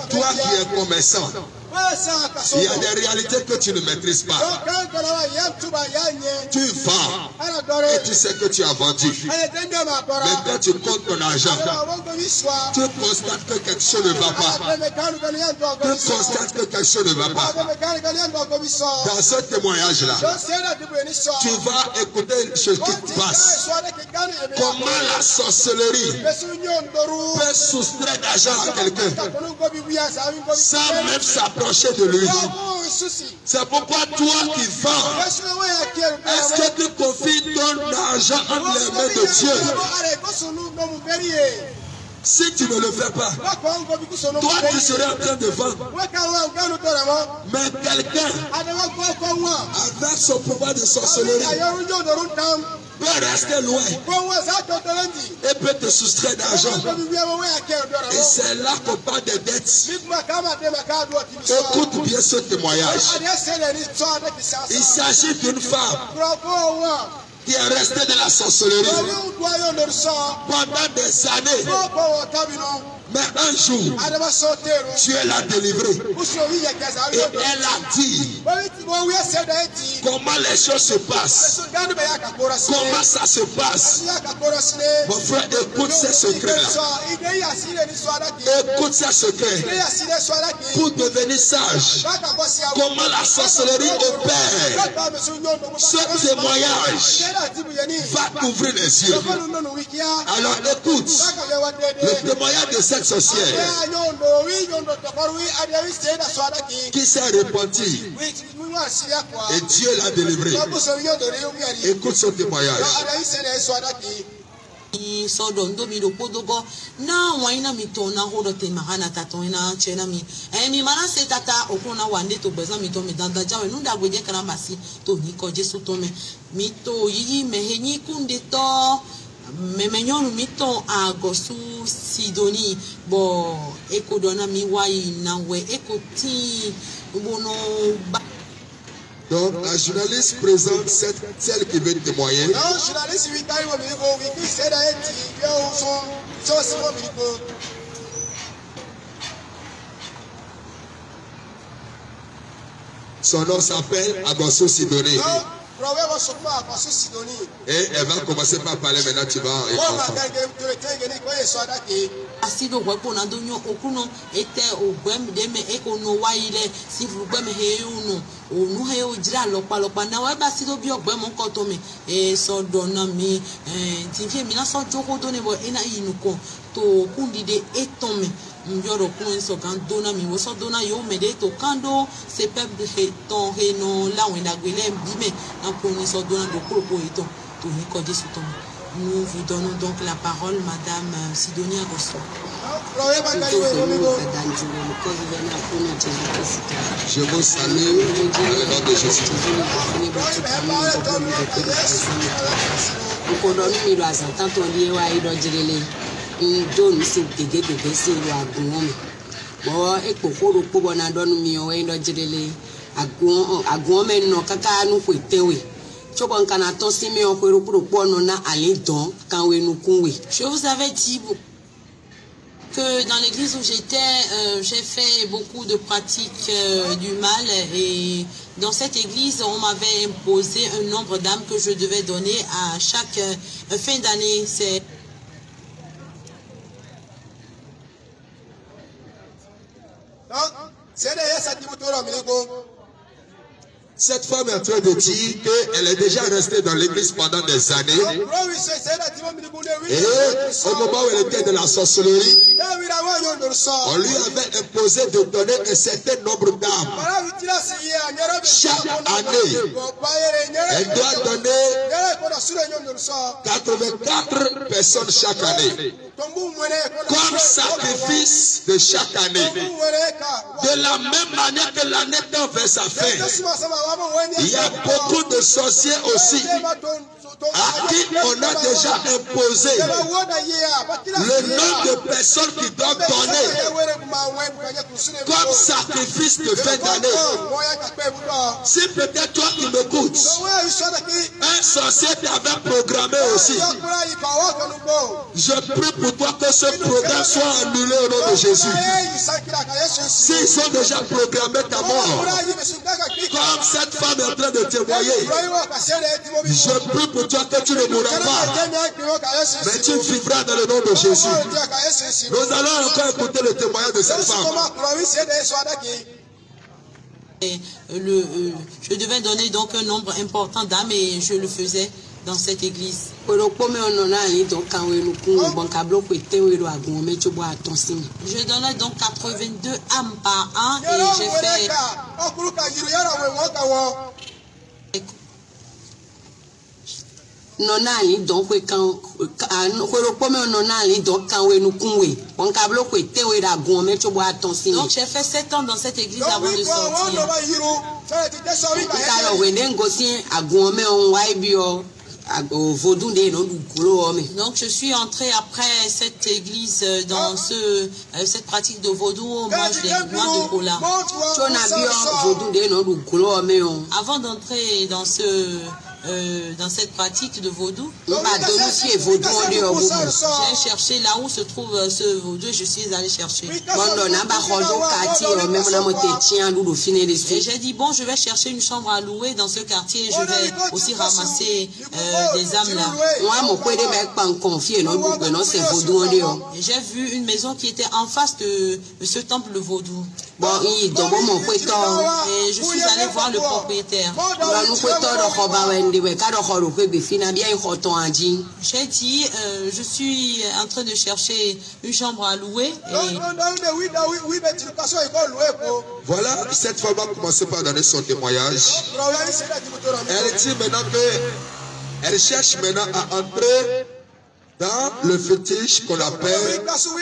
Toi qui es commerçant, il y a des réalités que tu ne maîtrises pas. Tu vends et tu sais que tu as vendu. Mais quand tu comptes ton argent, tu constates que quelque chose ne va pas. Tu constates que quelque chose ne va pas. Dans ce témoignage-là, tu vas écouter ce qui te passe. Comment la sorcellerie peut soustraire d'argent à quelqu'un sans même s'approcher de lui. C'est pourquoi toi qui vends, est-ce que tu confies ton argent entre les mains de Dieu? Si tu ne le fais pas, toi tu serais en train de vendre. Mais quelqu'un, avec son pouvoir de sorcellerie, peut rester loin et peut te soustraire d'argent. Et c'est là qu'on parle des dettes. Écoute bien ce témoignage. Il s'agit d'une femme qui est restée dans la sorcellerie pendant des années. Mais un jour, Dieu l'a délivrée. Et elle a dit comment les choses se passent. Comment ça se passe. Mon frère, écoute ces secrets-là. Écoute ces secrets. Pour devenir sage. Comment la sorcellerie opère. Ce témoignage va t'ouvrir les yeux. Alors écoute le témoignage de cette sorcière qui s'est repentie et Dieu l'a délivré. Écoute son témoignage. Sodondo mi do podogo na waina mi tona hodo te mahana tatoina chena mi mi mana se tata okuna wande to beza mi to mi danda jawe nunda gweje kana basi to ni ko Jesu to mi to yi mehenyi kunde to memenyonu mi to agosu Sidoni bo ekodona mi wai na we ekoti bono. Donc, la journaliste présente celle qui veut témoigner. Son nom s'appelle Agosso Sidoni. Et elle va commencer par parler maintenant, tu vas Asido wepo na donyo okuno ete ogwem deme ekono waile sifru gwem heuno onu he ojira lopa na wa basido bi ogwem nko me so dona mi tinfie mi na so joko do ne bo ina inuko to kundide etome njoro kun so kan dona mi wo so dona yo mede to kando se peuple de ton reno la wenda gwele bime na kun so dona do kropo eton to ni ko Jesu to. Nous vous donnons donc la parole, Madame Sidonie Agosso. Je vous salue dans le nom de Jésus. Je vous avais dit que dans l'église où j'étais, j'ai fait beaucoup de pratiques du mal, et dans cette église, on m'avait imposé un nombre d'âmes que je devais donner à chaque fin d'année. Cette femme est en train de dire qu'elle est déjà restée dans l'église pendant des années. Et au moment où elle était de la sorcellerie, on lui avait imposé de donner un certain nombre d'âmes. Chaque année, elle doit donner 84 personnes chaque année. Comme sacrifice de chaque année. De la même manière que l'année tend vers sa fin. Il y a beaucoup de sorciers aussi à qui on a déjà imposé le nombre de personnes qui doivent donner comme sacrifice de fin d'année. Si peut-être toi qui m'écoutes, un sorcier t'avait programmé aussi, je prie pour toi que ce programme soit annulé au nom de Jésus. S'ils ont déjà programmé ta mort, comme cette femme est en train de témoigner, je prie pour toi que tu ne mourras pas, mais tu vivras dans le nom de Jésus. Nous allons encore écouter le témoignage de cette femme. Je devais donner donc un nombre important d'âmes et je le faisais dans cette église. Je donnais donc 82 âmes par an et j'ai fait... Donc j'ai fait 7 ans dans cette église avant de sortir. Donc je suis entré après cette église dans cette pratique de vaudou. On mange des noix de cola. Avant d'entrer dans cette pratique de vaudou, j'ai cherché là où se trouve ce vaudou et je suis allé chercher. Et j'ai dit bon, je vais chercher une chambre à louer dans ce quartier et je vais aussi ramasser des âmes là. Et j'ai vu une maison qui était en face de ce temple de vaudou. Et je suis allé voir le propriétaire. J'ai dit, je suis en train de chercher une chambre à louer. Voilà, cette femme a commencé par donner son témoignage. Elle dit maintenant qu'elle cherche maintenant à entrer dans le fétiche qu'on appelle là où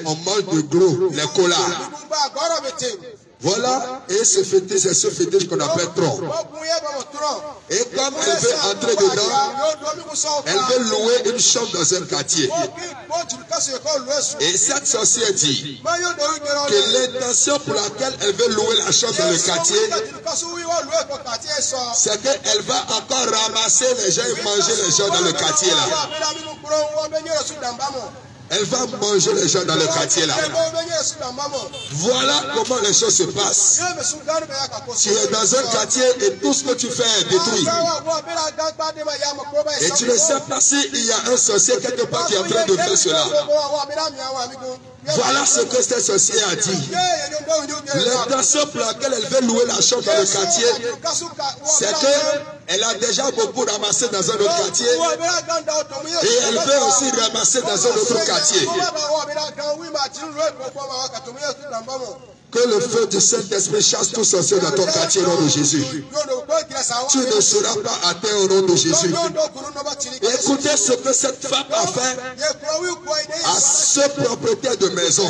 on mange de gros, les colas. Voilà, et ce fétiche, c'est ce fétiche qu'on appelle tronc. Et comme elle veut entrer dedans, elle veut louer une chambre dans un quartier. Et cette sorcière dit que l'intention pour laquelle elle veut louer la chambre dans le quartier, c'est qu'elle va encore ramasser les gens et manger les gens dans le quartier là. Elle va manger les gens dans le quartier là. Voilà comment les choses se passent. Tu es dans un quartier et tout ce que tu fais est détruit. Et tu ne sais pas s'il y a un sorcier quelque part qui est en train de faire cela. Voilà ce que cette sorcière a dit. L'intention pour laquelle elle veut louer la chambre dans le quartier, c'est qu'elle a déjà beaucoup ramassé dans un autre quartier et elle veut aussi ramasser dans un autre quartier. Que le feu du Saint-Esprit chasse tout sorcier dans ton quartier au nom de Jésus. Tu ne seras pas atteint au nom de Jésus. Et écoutez ce que cette femme a fait à ce propriétaire de maison.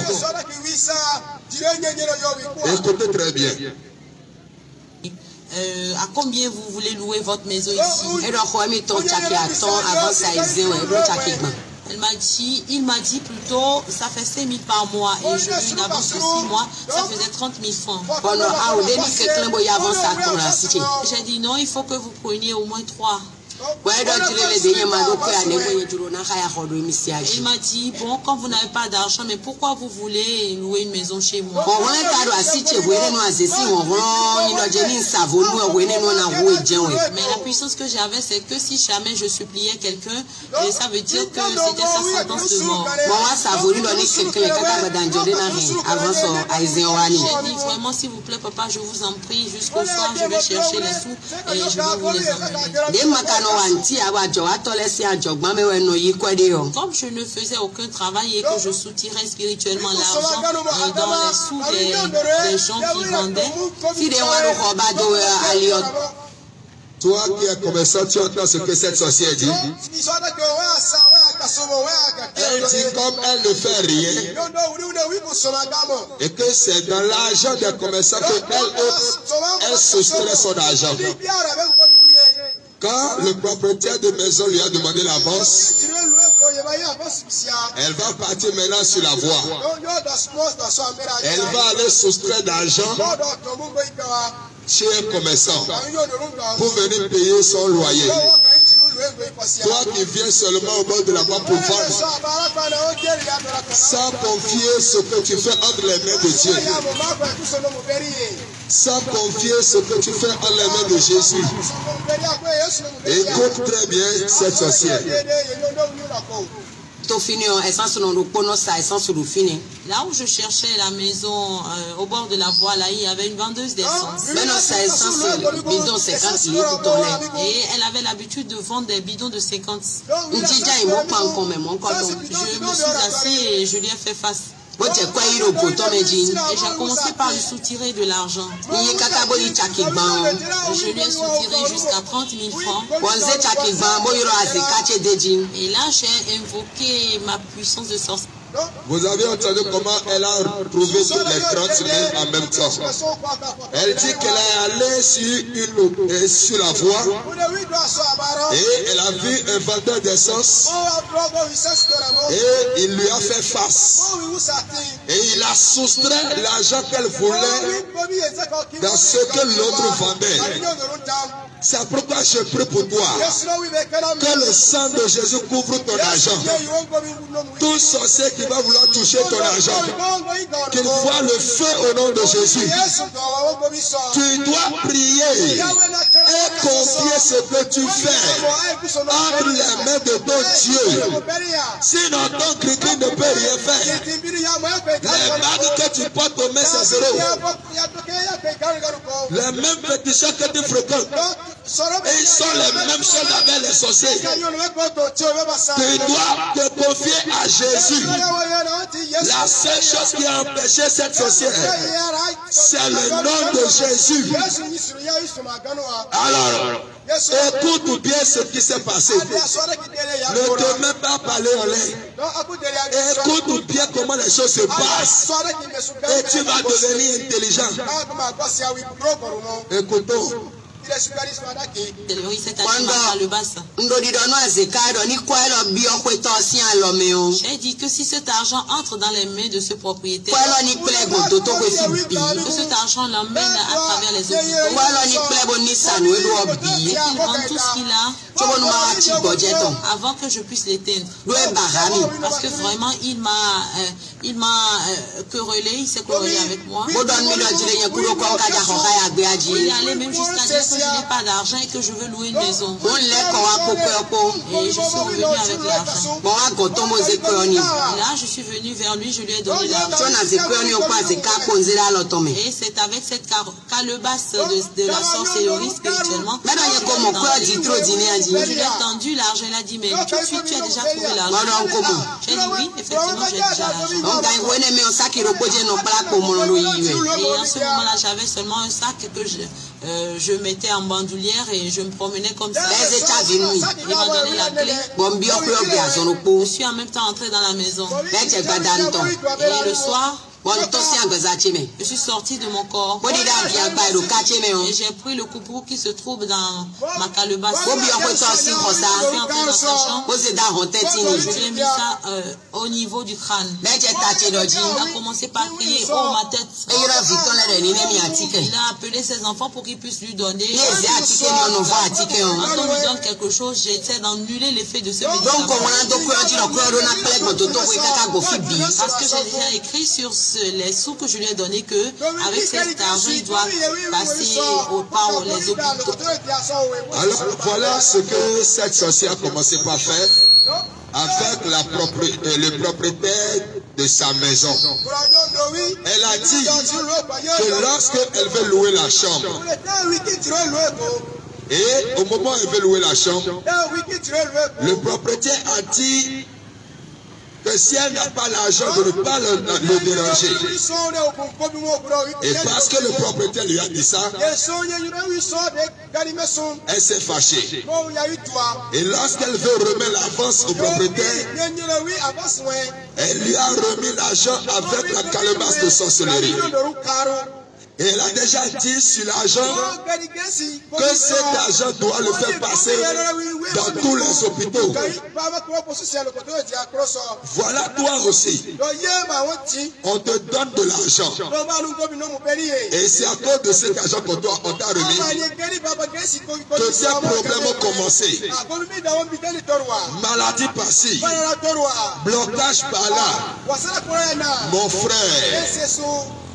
Écoutez très bien. À combien vous voulez louer votre maison ici? Il m'a dit plutôt, ça fait 5 000 par mois et je veux une avance de 6 mois, ça faisait 30 000 francs. J'ai dit non, il faut que vous preniez au moins 3. Il m'a dit, bon, quand vous n'avez pas d'argent, mais pourquoi vous voulez louer une maison chez moi? Mais la puissance que j'avais, c'est que si jamais je suppliais quelqu'un, ça veut dire que c'était sa sentence de mort. J'ai dit vraiment, s'il vous plaît, papa, je vous en prie, jusqu'au soir, je vais chercher les sous et je vais vous les emmener. Comme je ne faisais aucun travail et que je soutirais spirituellement l'argent dans les sous des gens qui vendaient, toi qui es commerçant, tu entends ce que cette sorcière dit. Elle dit comme elle ne fait rien et que c'est dans l'argent des commerçants qu'elle soustrait son argent. Quand le propriétaire de maison lui a demandé l'avance, elle va partir maintenant sur la voie. Elle va aller soustraire d'argent chez un commerçant pour venir payer son loyer. Toi qui viens seulement au bord de la voie pour vendre, sans confier ce que tu fais entre les mains de Dieu, sans confier ce que tu fais entre les mains de Jésus. Écoute très bien cette sorcière. Là où je cherchais la maison, au bord de la voie, là, il y avait une vendeuse d'essence. Et elle avait l'habitude de vendre des bidons de 50. Je me suis assis et je lui ai fait face. Et j'ai commencé par lui soutirer de l'argent. Je lui ai soutiré jusqu'à 30 000 francs. Et là, j'ai invoqué ma puissance de sorcière. Vous avez entendu comment elle a trouvé toutes les 30 000 en même temps. Elle dit qu'elle est allée sur la voie et elle a vu un vendeur d'essence et il lui a fait face. Et il a soustrait l'argent qu'elle voulait dans ce que l'autre vendait. C'est pourquoi je prie pour toi que le sang de Jésus couvre ton argent. Tout sorcier qui va vouloir toucher ton argent, qu'il voit le feu au nom de Jésus. Tu dois prier et confier ce que tu fais entre les mains de ton Dieu. Sinon ton cri ne peut rien faire. Les bagues que tu portes aux mains, c'est zéro. Les mêmes féticheurs que tu fréquentes, et ils sont les mêmes choses avec les sorciers. Tu dois te confier à Jésus. La seule chose qui a empêché cette sorcière, c'est le nom de Jésus. Alors, écoute bien ce qui s'est passé. Ne te mets pas parler en l'air. Écoute bien comment les choses se passent. Et tu vas devenir intelligent. Écoutons. J'ai dit que si cet argent entre dans les mains de ce propriétaire, que cet argent l'emmène à travers les hôpitaux, et qu'il vend tout ce qu'il a avant que je puisse l'éteindre. Parce que vraiment il m'a querellé, il s'est querellé avec moi. Il est allé même jusqu'à dire que je n'ai pas d'argent et que je veux louer une maison. Et je suis revenu avec l'argent. Et là, je suis venu vers lui, je lui ai donné l'argent. Et c'est avec cette calebasse de la sorcellerie spirituellement. Je lui ai tendu l'argent, il a dit, mais tout de suite, tu as déjà trouvé l'argent. J'ai dit oui, effectivement, j'ai déjà l'argent. Et en ce moment-là, j'avais seulement un sac que je mettais en bandoulière et je me promenais comme ça. Il m'a donné la clé. Je suis en même temps entré dans la maison. Et le soir, Je suis sorti de mon corps. Et j'ai pris le coupeau qui se trouve dans ma calebasse. Je suis entré dans sa chambre. Je lui ai mis ça au niveau du crâne. Il a commencé par crier, oh ma tête. Il a appelé ses enfants pour qu'ils puissent lui donner. Quand on lui donne quelque chose, j'essaie d'annuler l'effet de ce médicament. Parce que j'ai déjà écrit sur les sous que je lui ai donnés que avec cet argent, il doit passer par les hôpitaux. Alors voilà ce que cette sorcière a commencé par faire avec le propriétaire de sa maison. Elle a dit que lorsqu'elle veut louer la chambre, et au moment où elle veut louer la chambre, le propriétaire a dit que si elle n'a pas l'argent, de ne pas le déranger. Et parce que le propriétaire lui a dit ça, elle s'est fâchée. Et lorsqu'elle veut remettre l'avance au propriétaire, elle lui a remis l'argent avec la calebasse de sorcellerie. Et elle a déjà dit sur l'argent que cet argent doit le faire passer dans tous les hôpitaux. Voilà toi aussi. On te donne de l'argent. Et c'est à cause de cet argent qu'on t'a remis que ces problèmes ont commencé. Maladie par-ci, blocage par-là. Mon frère,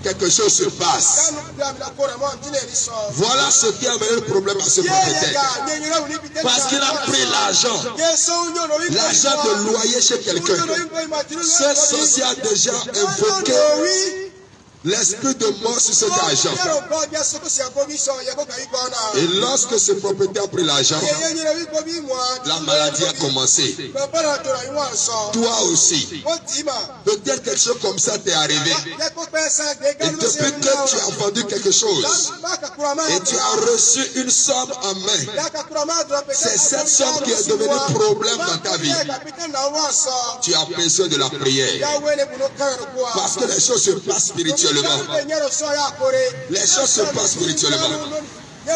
quelque chose se passe. Voilà ce qui a amené le problème à ce propriétaire. Parce qu'il a pris l'argent de loyer chez quelqu'un. Ce sorcier a déjà invoqué l'esprit de mort sur cet argent. Et lorsque ce propriétaire a pris l'argent, la maladie a commencé. Toi aussi, peut-être quelque chose comme ça t'est arrivé. Et depuis que tu as vendu quelque chose et tu as reçu une somme en main, c'est cette somme qui est devenue problème dans ta vie. Tu as besoin de la prière. Parce que les choses se passent spirituellement. Les choses se passent spirituellement. Tu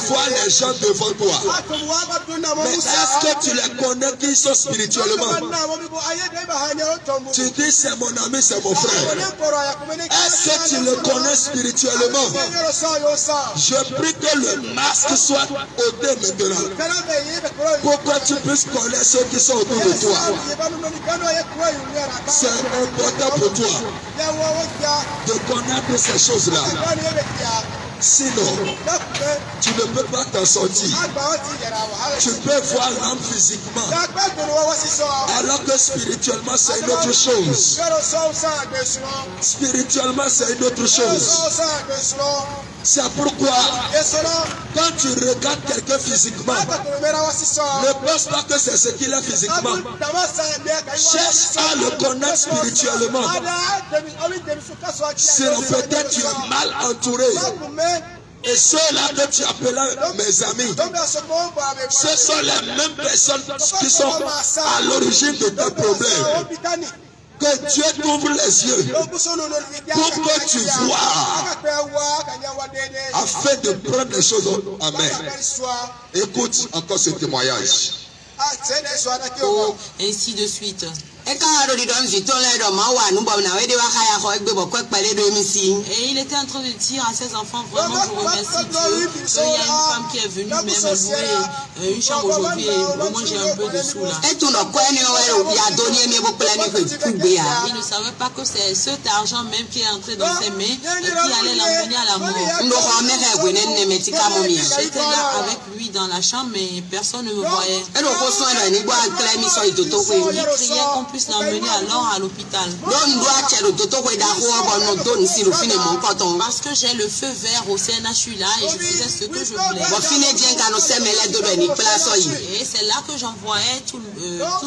vois les gens devant toi. Mais est-ce que tu les connais qui sont spirituellement? Tu dis c'est mon ami, c'est mon frère. Est-ce que tu le connais spirituellement? Je prie que le masque soit ôté maintenant. Pour que tu puisses connaître ceux qui sont autour de toi. C'est important pour toi de connaître ces choses-là. Sinon, tu ne peux pas t'en sortir. Tu peux voir l'âme physiquement, alors que spirituellement c'est une autre chose. Spirituellement c'est une autre chose. C'est pourquoi, quand tu regardes quelqu'un physiquement, ne pense pas que c'est ce qu'il est physiquement. Cherche à le connaître spirituellement. Sinon peut-être tu es mal entouré. Et ceux-là que tu appelles mes amis, ce sont les mêmes personnes qui sont à l'origine de tes problèmes. Que Dieu t'ouvre les yeux pour que tu vois, afin de prendre les choses en main. Écoute encore ce témoignage. Oh, ainsi de suite. Et il était en train de dire à ses enfants, vraiment je vous remercie Dieu, qu'il y a une femme qui est venue même louer une chambre aujourd'hui et moi j'ai un peu de sous là. Il ne savait pas que c'est cet argent même qui est entré dans ses mains et qui allait l'emmener à la mort. J'étais là avec lui dans la chambre mais personne ne me voyait. Il criait qu'on puisse l'emmener alors à l'hôpital. Parce que j'ai le feu vert au CNHU là et je faisais ce que je voulais. Et c'est là que j'envoyais tout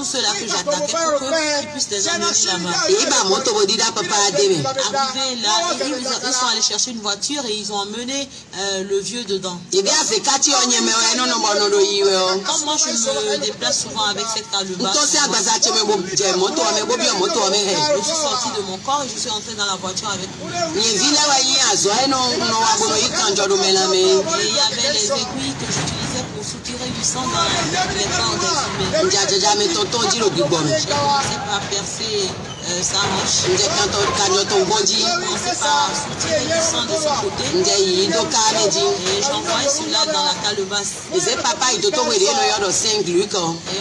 cela que j'attaquais pour qu'ils puissent les emmener là-bas. Arrivé là, ils sont allés chercher une voiture et ils ont emmené le vieux dedans. Comme moi je me déplace souvent avec cette calebasse, sorti de mon corps et je suis entré dans la voiture avec lui. Et il y avait les aiguilles que j'utilisais pour soutirer du sang dans les corps des humains. J'ai commencé par percer sa hanche. J'ai commencé par soutirer du sang de son côté. Et j'envoyais cela dans la calebasse. Et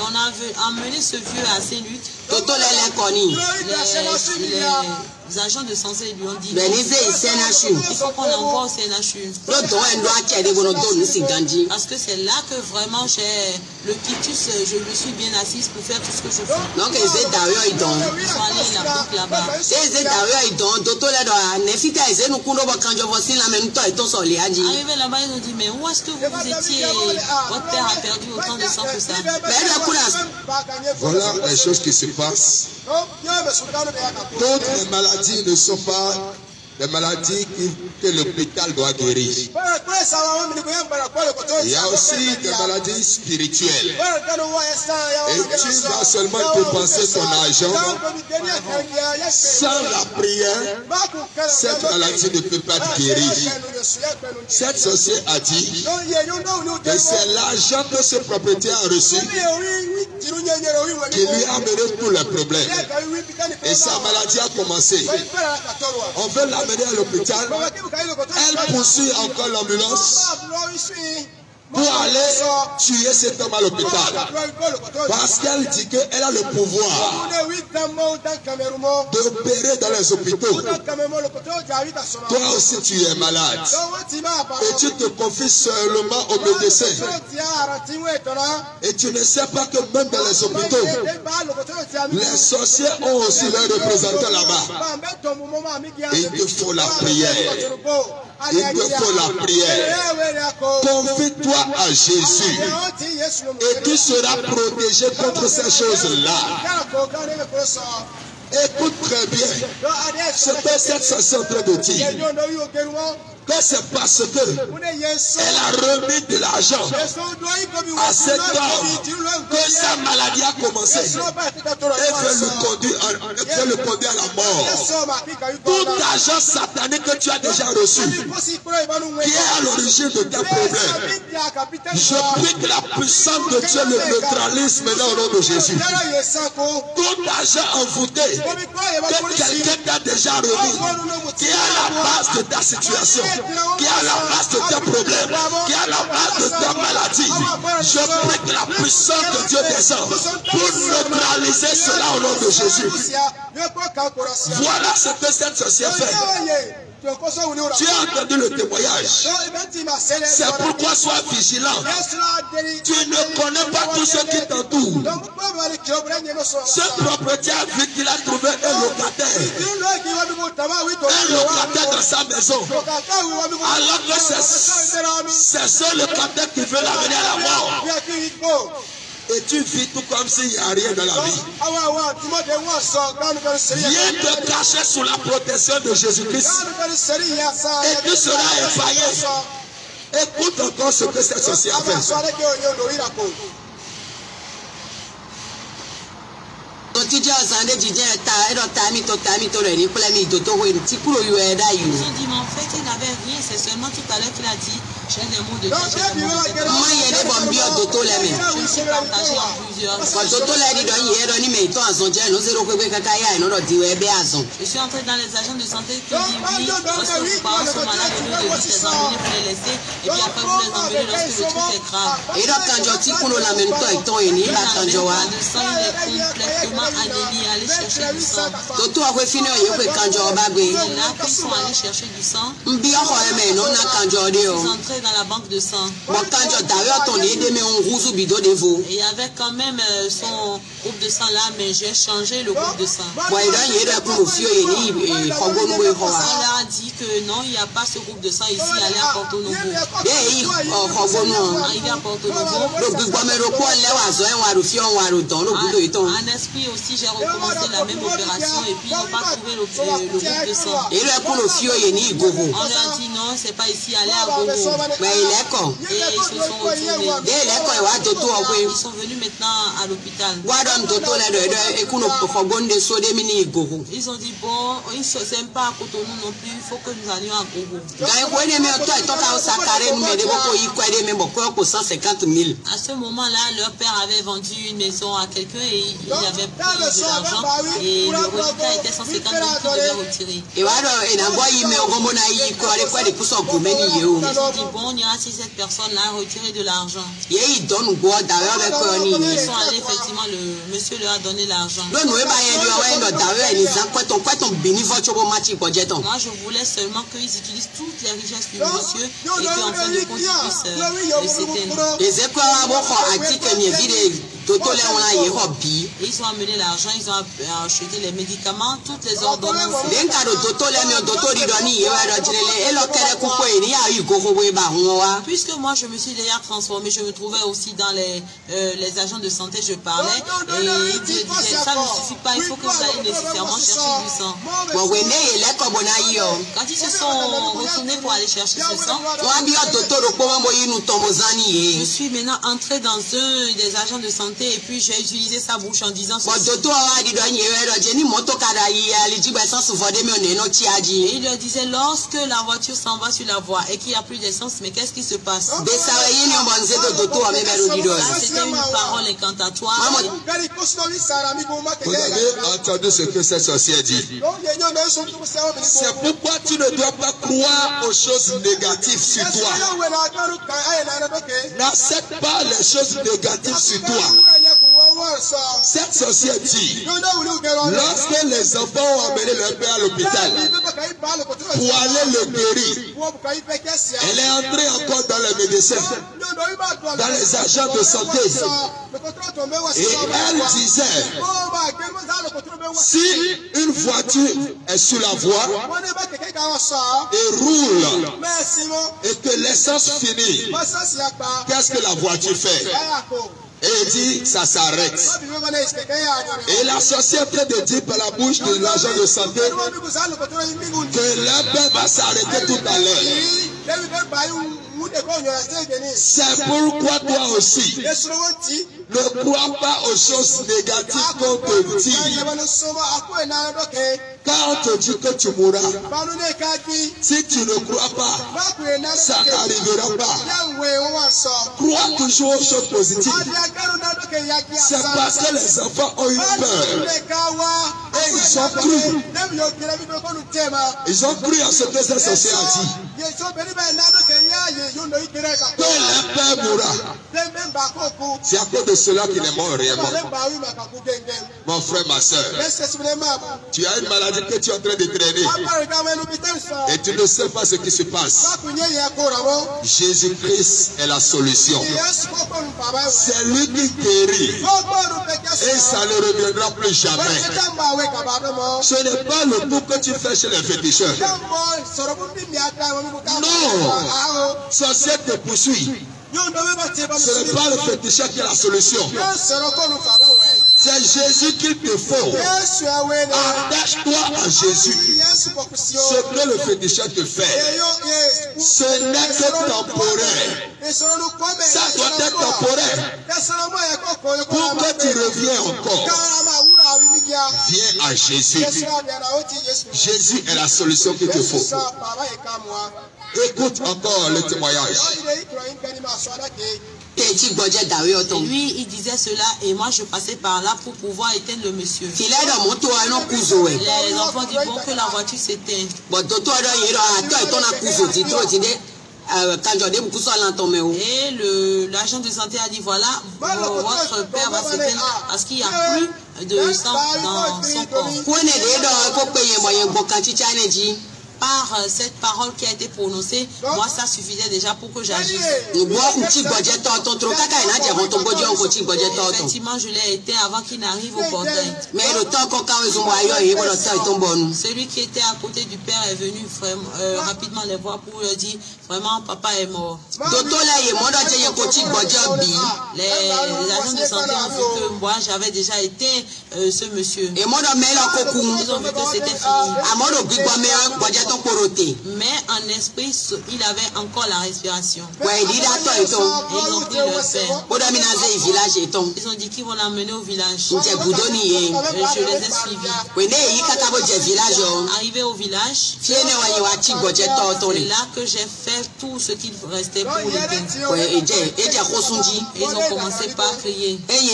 on a emmené ce vieux à Saint-Luc. Les agents de santé lui ont dit il faut qu'on envoie au CNHU. Parce que c'est là que vraiment j'ai le quitus, je me suis bien assise pour faire tout ce que je fais. Donc ils sont allés là-bas. Arrivé là-bas, ils ont dit mais où est-ce que vous étiez? Votre père a perdu autant de sang que ça. Voilà les choses qui se passent. Toutes les maladies ne sont pas des maladies que l'hôpital doit guérir. Il y a aussi des maladies spirituelles. Et tu vas seulement dépenser ton argent. Sans la prière, cette maladie ne peut pas te guérir. Cette société a dit que c'est l'argent que ce propriétaire a reçu qui lui a amené tous les problèmes. Et sa maladie a commencé. On veut l'amener à l'hôpital. Elle poursuit encore l'ambulance pour aller tuer cet homme à l'hôpital. Parce qu'elle dit qu'elle a le pouvoir d'opérer dans les hôpitaux. Toi aussi tu es malade. Et tu te confies seulement aux médecins. Et tu ne sais pas que même dans les hôpitaux, les sorciers ont aussi leurs représentants là-bas. Il te faut la prière. Il te faut la prière. Confie-toi à Jésus et tu seras protégé contre ces choses-là. Écoute très bien ce que cette sorcière est en train de dire. Que c'est parce que elle a remis de l'argent à cet homme que sa maladie a commencé. Elle veut le conduire à la mort. Tout argent satanique que tu as déjà reçu, qui est à l'origine de tes problèmes, je prie que la puissance de Dieu le neutralise maintenant au nom de Jésus. Tout argent envoûté que quelqu'un t'a déjà remis, qui est à la base de ta situation, qui est à la base de tes problèmes, qui est à la base de ta maladie, je prie que la puissance de Dieu descende pour neutraliser cela au nom de Jésus. Voilà ce que cette société fait. Tu as entendu le témoignage. C'est pourquoi sois vigilant. Tu ne connais pas tout ce qui t'entoure. Ce propriétaire a vu qu'il a trouvé un locataire. Un locataire dans sa maison. Alors que c'est ce locataire qui veut l'amener à la mort. Et tu vis tout comme s'il n'y a rien dans la vie. Viens te cacher sous la protection de Jésus-Christ. Et tu seras épargné. Écoute encore ce que cette société a fait. Ils ont dit mais en fait il n'avait rien, c'est seulement tout à l'heure qu'il a dit j'ai des mots de Dieu, j'ai des mots de Dieu. Je suis partagé en plusieurs. Je suis entré dans les agents de santé qui disent oui, lorsque vos parents sont malades, au lieu de les emmener pour les laisser, et puis après vous les emmenez lorsque le truc est grave. Le sang il est complètement anémie, aller chercher du sang. Et là qu'ils sont allés chercher du sang, ils sont entrés dans la banque de sang. Et il y avait quand même son groupe de sang là, mais j'ai changé le groupe de sang. On leur a dit que non, il n'y a pas ce groupe de sang ici, allez à Porto Novo. Arrivé à Porto Novo, en esprit aussi ici, j'ai recommencé la même opération et puis ils n'ont pas trouvé le groupe de sang. Et le pour le fio et ni gogo. On leur a dit non, c'est pas ici, allez à Gogo. Mais il est con. Et ils se sont retournés. Ils sont venus maintenant à l'hôpital. Ils ont dit bon, ils ne s'aiment pas à Cotonou non plus, il faut que nous allions à Gogo. À ce moment-là, leur père avait vendu une maison à quelqu'un et il avait pris de l'argent et le reliquat était 150 000 qu'il devait retirer. Ils ont dit bon, on ira chez cette personne-là retirer de l'argent. Ils sont allés, effectivement, le monsieur leur a donné l'argent. Moi, je voulais seulement qu'ils utilisent toutes les richesses du monsieur et qu'en fin de compte, ils puissent s'éteindre. Et ils ont amené l'argent, ils ont acheté les médicaments, toutes les ordonnances. Puisque moi je me suis déjà transformé, je me trouvais aussi dans les agents de santé, je parlais et ils disaient ça ne suffit pas, il faut que vous allez nécessairement chercher du sang. Quand ils se sont retournés pour aller chercher ce sang, je suis maintenant entré dans un des agents de santé et puis j'ai utilisé sa bouche en disant ceci. Et il leur disait lorsque la voiture s'en va sur la voie et qu'il n'y a plus d'essence, mais qu'est-ce qui se passe? C'était une parole incantatoire. Vous avez entendu ce que cette sorcière dit. C'est pourquoi tu ne dois pas croire aux choses négatives sur toi. N'accepte pas les choses négatives sur toi. Cette sorcière dit, lorsque les enfants ont amené leur père à l'hôpital pour aller le guérir, elle est entrée encore dans les médecins, dans les agents de santé. Et elle disait, si une voiture est sur la voie et roule et que l'essence finit, qu'est-ce que la voiture fait? Et il dit, ça s'arrête. Et la sorcière est en train de dire par la bouche de l'agent de santé que leur père va s'arrêter tout à l'heure. C'est pourquoi toi aussi, ne crois pas aux choses négatives qu'on te dit. Quand on te dit que tu mourras, si tu ne crois pas, ça n'arrivera pas. Crois toujours aux choses positives. C'est parce que les enfants ont eu peur. Et ils ont cru. Ils ont cru à ce que cette sorcière a dit. Que leur père mourra. C'est à cause de cela qu'il est mort réellement. Mon frère, ma soeur, tu as une maladie que tu es en train de traîner et tu ne sais pas ce qui se passe. Jésus-Christ est la solution. C'est lui qui guérit et ça ne reviendra plus jamais. Ce n'est pas le coup que tu fais chez les féticheurs. Non, sorcier te poursuit. Ce n'est pas le féticheur qui est la solution. C'est Jésus qu'il te faut. Attache-toi à Jésus. Ce que le féticheur te fait, ce n'est que temporaire. Ça doit être temporaire. Pour que tu reviennes encore, viens à Jésus. Jésus est la solution qu'il te faut. Écoute encore le témoignage. Lui, il disait cela et moi je passais par là pour pouvoir éteindre le monsieur. Les enfants disent bon que la voiture s'éteint. Et l'agent de santé a dit voilà, votre père va s'éteindre parce qu'il n'y a plus de sang dans son corps. par cette parole qui a été prononcée, moi ça suffisait déjà pour que j'agisse. Effectivement, je l'ai été avant qu'il n'arrive au portail. Celui qui était à côté du père est venu rapidement les voir pour leur dire vraiment papa est mort. Les agents de santé ont vu que moi j'avais déjà été ce monsieur. Ils ont vu que c'était fini. Mais en esprit, il avait encore la respiration. Et ils ont pris leur père. Ils ont dit qu'ils vont l'emmener au village. Je les ai suivis. Arrivé au village, c'est là que j'ai fait tout ce qu'il restait pour l'été. Ils ont commencé par crier. Et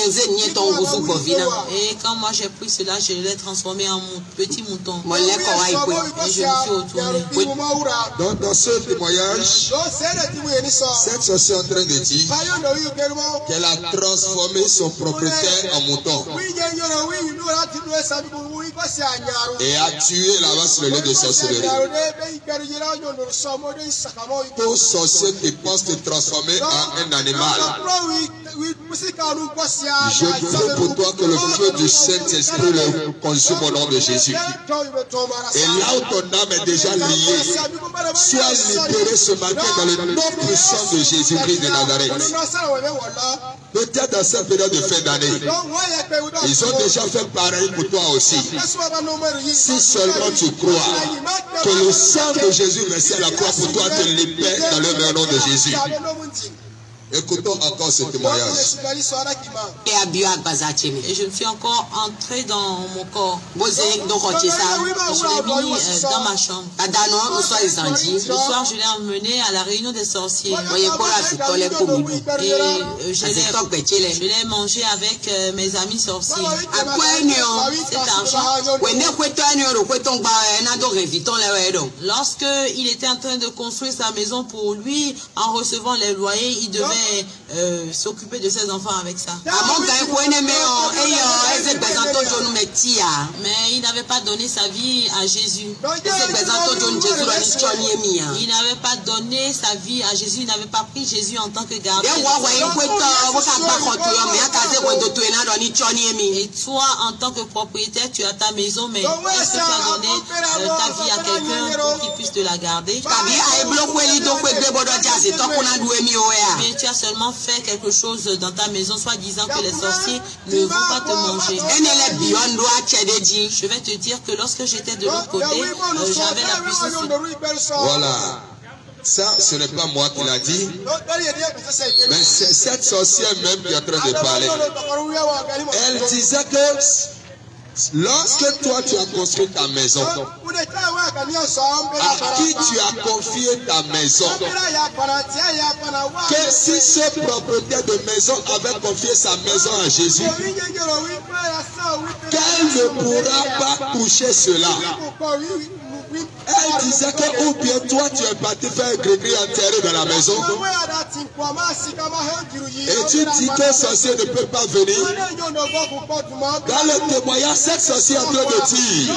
quand moi j'ai pris cela, je l'ai transformé en petit mouton. Et je me suis retourné. Donc dans ce témoignage, cette sorcière est en train de dire qu'elle a transformé son propriétaire en mouton et a tué là-bas sur le lieu de sorcellerie. Tout sorcier qui pense te transformer en un animal, je prie pour toi que le feu du Saint-Esprit le consume au nom de Jésus. Et là où ton âme est déjà liée, sois libéré ce matin dans le nom puissant de Jésus-Christ de Nazareth. Peut-être dans cette période de fin d'année, ils ont déjà fait pareil pour toi aussi. Si seulement tu crois que le sang de Jésus versé à la croix pour toi te libère dans le nom de Jésus. Écoutons encore ce témoignage. Et je me suis encore entré dans mon corps. Je l'ai mis dans ma chambre. Le soir, je l'ai emmené à la réunion des sorciers. Et je l'ai mangé avec mes amis sorciers. Cet argent, lorsque il était en train de construire sa maison pour lui, en recevant les loyers, il devait s'occuper de ses enfants avec ça. Mais il n'avait pas donné sa vie à Jésus. Il n'avait pas donné sa vie à Jésus. Il n'avait pas pris Jésus en tant que gardien. Et toi, en tant que propriétaire, tu as ta maison, mais est-ce que tu as donné ta vie à quelqu'un pour qu'il puisse te la garder? Mais tu as seulement fait quelque chose dans ta maison, soit disant que les sorciers ne vont pas te manger. Je vais te dire que lorsque j'étais de l'autre côté, j'avais la puissance. Voilà. Ça, ce n'est pas moi qui l'a dit, mais c'est cette sorcière même qui est en train de parler. Elle disait que lorsque toi tu as construit ta maison, à qui tu as confié ta maison, que si ce propriétaire de maison avait confié sa maison à Jésus, qu'elle ne pourra pas toucher cela. Elle disait que ou bien toi tu es parti faire un gris enterré dans la maison et tu dis que le sorcier ne peut pas venir. Dans le témoignage, cette sorcière est en train de dire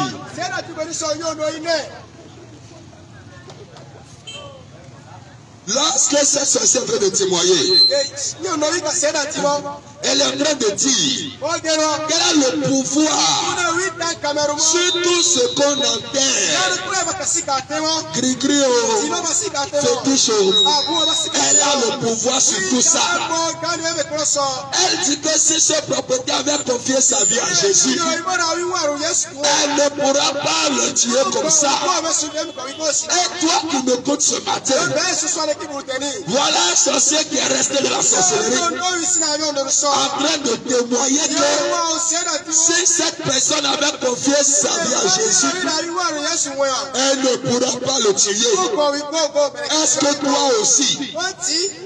lorsque cette sorcière est en train de témoigner, elle est en train de dire qu'elle a le pouvoir sur tout ce qu'on enterre. Gris-gris, fétiche, elle a le pouvoir sur tout ça. Elle dit que si ce propriétaire avait confié sa vie à Jésus, elle ne pourra pas le tuer comme ça. Et toi qui m'écoutes ce matin, voilà un sorcier qui est resté de la sorcellerie, en train de témoigner que si cette personne avait confié sa vie à Jésus, elle ne pourra pas le tuer. Est-ce que toi aussi,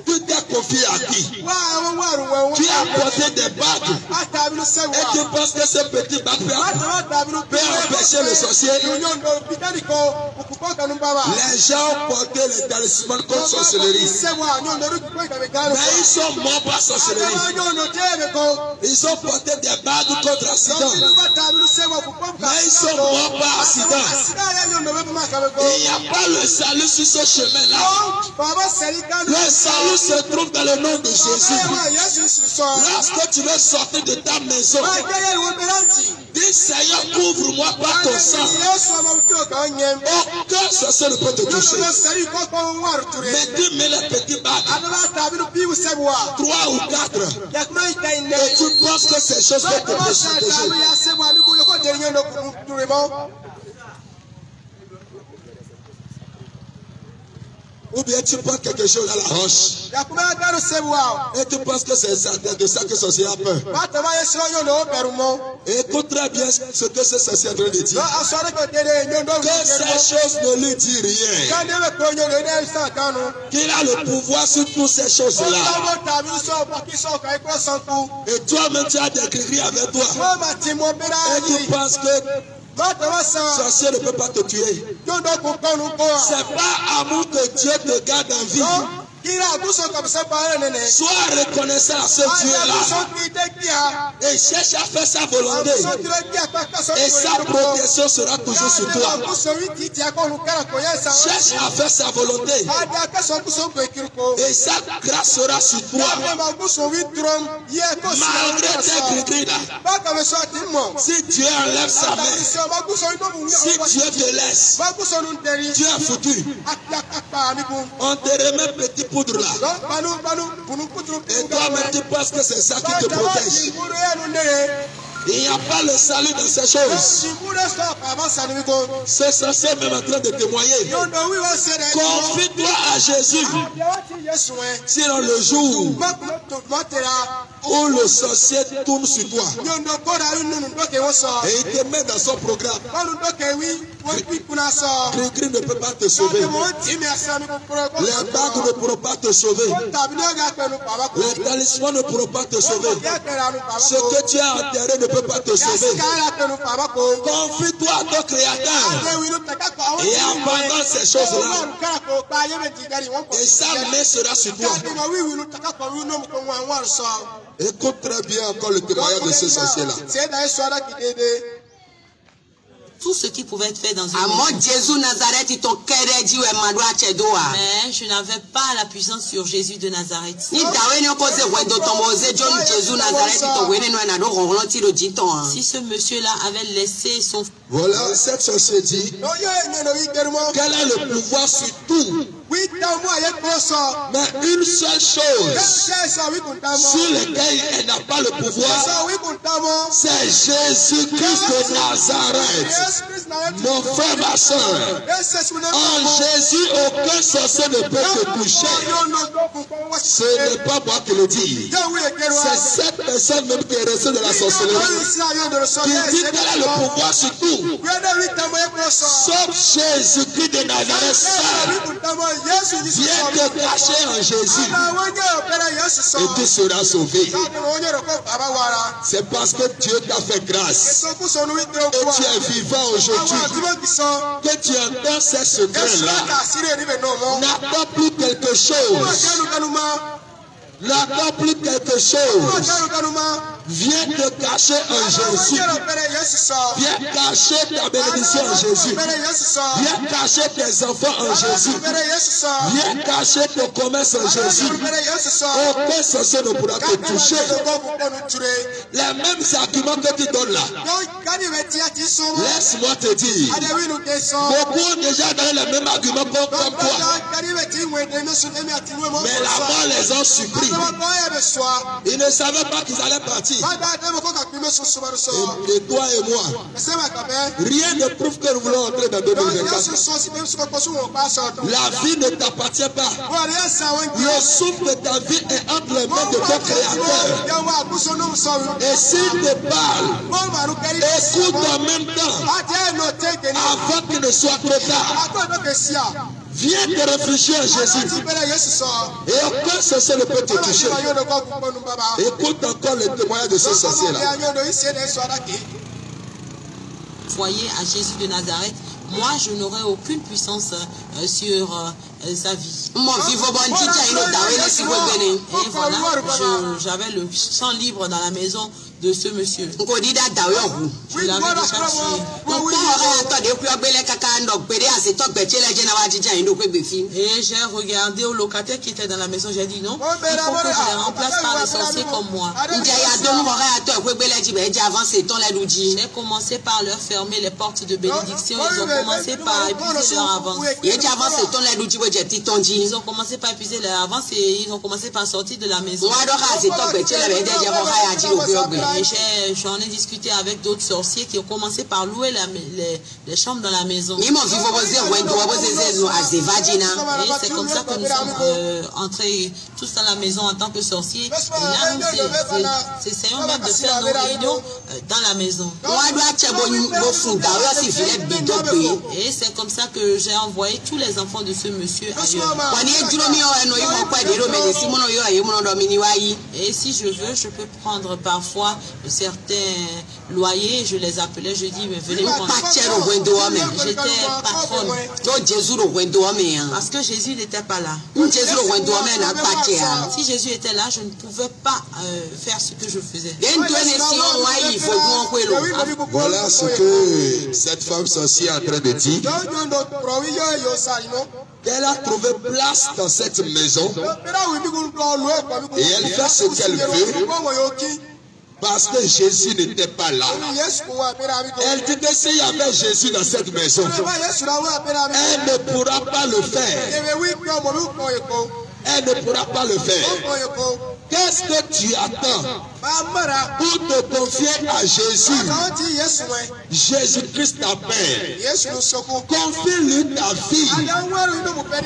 tu t'es confié à qui? Tu as porté des bagues Et tu penses que ce petit bac peut empêcher le sorcier? Les gens portaient les talismans contre sorcellerie. Mais ils sont morts par sorcellerie. Ils ont porté des bagues contre accident. Mais ils sont morts par accident. Il n'y a pas le salut sur ce chemin-là. Le salut se trouve dans le nom de Jésus. Lorsque tu veux sortir de ta maison, dis Seigneur, couvre-moi par ton sang. Aucun sorcier ne peut te toucher. Mais tu mets les petits bagues, 3 ou 4, et tu penses que ces choses peuvent te protéger. Ou bien tu prends quelque chose à la roche et tu penses que c'est de ça que ce sorcier a peur. Écoute très bien ce que ce sorcier est en train de dire. Que ces choses ne lui disent rien. Qu'il a le pouvoir sur toutes ces choses-là. Et toi-même tu as des cris avec toi. Et tu penses que le sorcier ne peut pas te tuer. C'est pas amour que Dieu te garde en vie. Sois reconnaissant à ce Dieu-là et cherche à faire sa volonté. Et sa protection sera toujours sur toi. Cherche à faire sa volonté. Et sa grâce sera sur toi. Malgré tes gris là. Si Dieu enlève sa main, si Dieu te laisse, Dieu a foutu. On te remet petit poudre là. Et toi-même tu penses que c'est ça qui te protège. Il n'y a pas le salut dans ces choses. Ce sorcier même en train de témoigner. Confie-toi à Jésus. Sinon le jour où le sorcier tourne sur toi et il te met dans son programme, Gris ne peut pas te sauver. Les bagues ne pourront pas te sauver. Les talismans ne pourront pas te sauver. Ce que tu as enterré ne peut pas te sauver. Confie-toi à ton Créateur et abandonne ces choses-là. Et sa main sera sur toi. Écoute très bien encore le témoignage de ce sorcier-là. Tout ce qui pouvait être fait dans une mais je n'avais pas la puissance sur Jésus de Nazareth. Si ce monsieur-là avait laissé son... Voilà, cette sorcière dit qu'elle a le pouvoir sur tout. Mais une seule chose sur laquelle elle n'a pas le pouvoir, c'est Jésus-Christ de Nazareth. Mon frère, ma soeur, en Jésus, aucun sorcier ne peut te toucher. Ce n'est pas moi qui le dis. C'est cette personne même qui est restée de la sorcellerie qui dit qu'elle a le pouvoir sur tout. Sauf Jésus-Christ de Nazareth seul. Viens te cacher en Jésus et tu seras sauvé. C'est parce que Dieu t'a fait grâce et tu es vivant aujourd'hui que tu entends ces secrets-là. N'attends plus quelque chose. N'attends plus quelque chose. Viens te cacher en Jésus. Viens cacher ta bénédiction en Jésus. Viens cacher tes enfants en Jésus. Viens cacher ton commerce en Jésus. Aucun sorcier ne pourra te toucher. Les mêmes arguments que tu donnes là, laisse-moi te dire, beaucoup ont déjà donné les mêmes arguments comme toi. Mais la mort les a surpris. Ils ne savaient pas qu'ils allaient partir. Et toi et moi, rien ne prouve que nous voulons entrer dans 2024. La vie ne t'appartient pas. Le souffle de ta vie est entre les mains de ton Créateur. Et s'il te parle, écoute en même temps avant qu'il ne soit trop tard. Viens te réfugier en Jésus. Et aucun sorcier ne peut te toucher. Écoute encore le témoignage de ce sorcier-là. Voyez à Jésus de Nazareth, moi je n'aurai aucune puissance sur sa vie. Et voilà, j'avais le sang libre dans la maison de ce monsieur. Je l'avais déjà tué. Et j'ai regardé au locataire qui était dans la maison, j'ai dit non, il faut que je les remplace par des sorciers comme moi. J'ai commencé par leur fermer les portes de bénédiction, ils ont commencé par épuiser leur avance. Ils ont commencé par épuiser leur avance et ils ont commencé par sortir de la maison. Et j'en ai discuté avec d'autres sorciers qui ont commencé par louer les chambres dans la maison. Et c'est comme ça que nous sommes entrés tous dans la maison en tant que sorciers. Et là, nous essayons même de faire nos réunions dans la maison. Et c'est comme ça que j'ai envoyé tous les enfants de ce monsieur ailleurs. Et si je veux, je peux prendre parfois certains loyers, je les appelais, je dis, mais venez prendre. J'étais patronne. Parce que Jésus n'était pas là. Si Jésus était là, je ne pouvais pas faire ce que je faisais. Voilà ce que cette femme sorcière est en train de dire. Elle a trouvé place dans cette maison et elle fait ce qu'elle veut parce que Jésus n'était pas là. Elle dit que s'il y avait Jésus dans cette maison, elle ne pourra pas le faire. Elle ne pourra pas le faire. Qu'est-ce que tu attends pour te confier à Jésus? Jésus-Christ t'appelle. Confie-lui ta vie.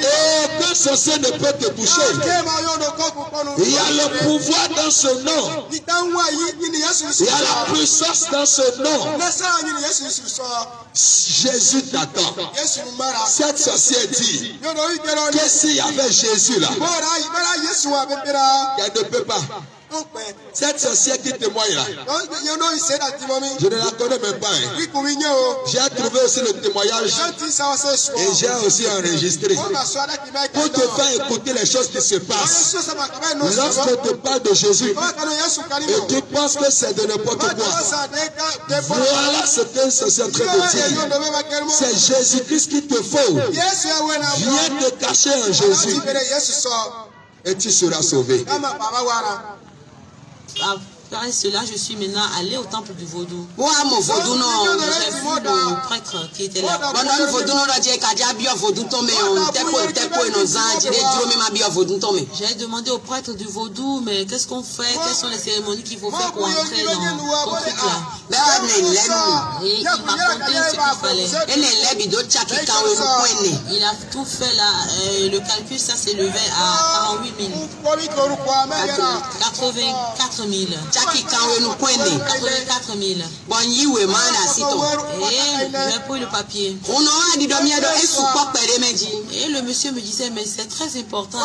Et aucun sorcier ne peut te toucher. Il y a le pouvoir dans ce nom. Il y a la puissance dans ce nom. Jésus t'attend. Cette sorcière dit que s'il y avait Jésus là, elle ne peut pas. Cette sorcière qui témoigne là, je ne la connais même pas. J'ai trouvé aussi le témoignage et j'ai aussi enregistré pour te faire écouter les choses qui se passent. Lorsqu'on te parle de Jésus et tu penses que c'est de n'importe quoi, voilà ce que c'est en train de dire. C'est Jésus-Christ qu'il te faut. Viens te cacher en Jésus et tu seras sauvé. Après cela, je suis maintenant allé au temple du vaudou. J'ai vu le prêtre qui était là. J'ai demandé au prêtre du vaudou, mais qu'est-ce qu'on fait? Quelles sont les cérémonies qu'il faut faire pour entrer dans ton truc là? Et il m'a conté ce qu'il fallait. Il a tout fait là. Le calcul, ça s'élevait à 48 000. 84 000. 84 000. Et j'ai pris le papier. Et le monsieur me disait, mais c'est très important.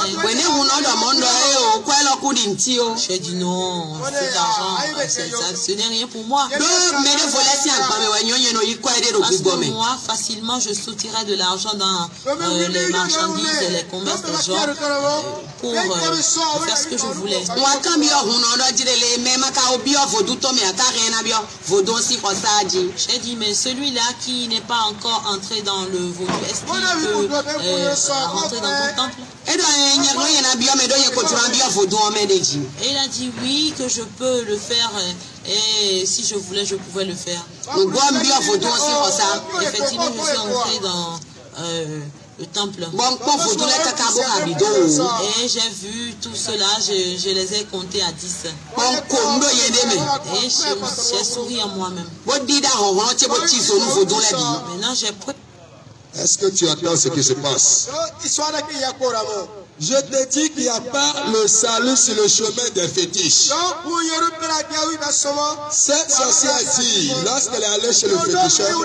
J'ai dit non, cet argent, ce n'est rien pour moi. Parce que moi, facilement, je soutirais de l'argent dans les marchandises et les commerces des gens pour faire ce que je voulais. J'ai dit, mais celui-là qui n'est pas encore entré dans le vaudou, est-ce qu'il peut rentrer dans ton temple? Et il a dit oui, que je peux le faire. Et si je voulais, je pouvais le faire. Effectivement, je suis entré dans le temple. Et j'ai vu tout cela, je les ai comptés à 10. Et j'ai souri en moi-même. Maintenant, j'ai pris. Est-ce que tu entends ce qui se passe? Je te dis qu'il n'y a pas le salut sur le chemin des fétiches. Cette sorcière dit, lorsqu'elle est allée chez le féticheur,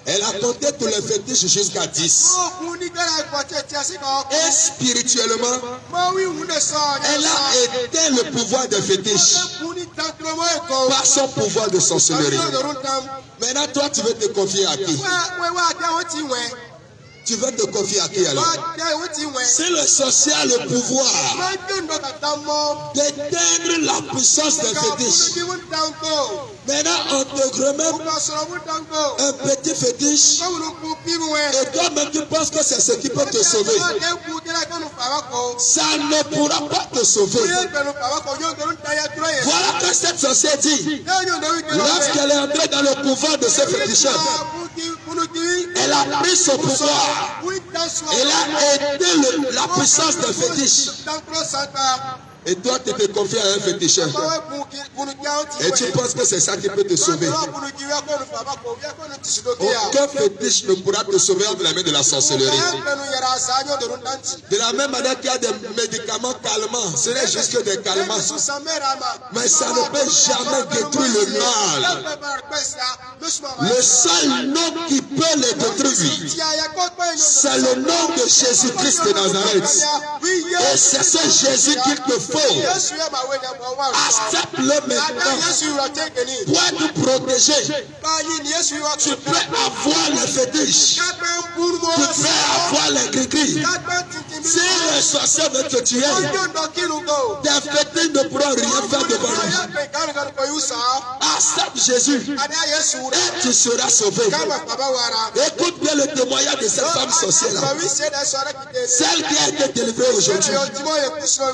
Elle a compté tous les fétiches jusqu'à 10. Et spirituellement, elle a éteint le pouvoir des fétiches par son pouvoir de sorcellerie. Maintenant, toi, tu veux te confier à qui? Tu veux te confier à qui alors? C'est le sorcier a le pouvoir d'éteindre la puissance des fétiches. Maintenant, on te remet un petit fétiche et toi-même tu penses que c'est ce qui peut te sauver. Ça ne pourra pas te sauver. Voilà que cette sorcière dit. Lorsqu'elle est entrée dans le pouvoir de ce féticheur, elle a pris son pouvoir. Elle a éteint la puissance des fétiches. Et toi, tu te confies à un féticheur. Et tu penses que c'est ça qui peut te sauver. Aucun fétiche ne pourra te sauver entre les mains de la sorcellerie. De la même manière qu'il y a des médicaments calmants, ce n'est juste que des calmants. Mais ça ne peut jamais détruire le mal. Le seul nom qui peut les détruire, c'est le nom de Jésus-Christ de Nazareth. Et c'est ce Jésus qu'il te faut. Accepte-le maintenant pour être protégé. Tu peux avoir les fétiches. Tu peux avoir les gris-gris. Si le sorcier veut te tuer, tes fétiches ne pourront rien faire devant lui. Accepte Jésus et tu seras sauvé. Écoute bien le témoignage de cette femme sorcière-là. Celle qui a été délivrée aujourd'hui.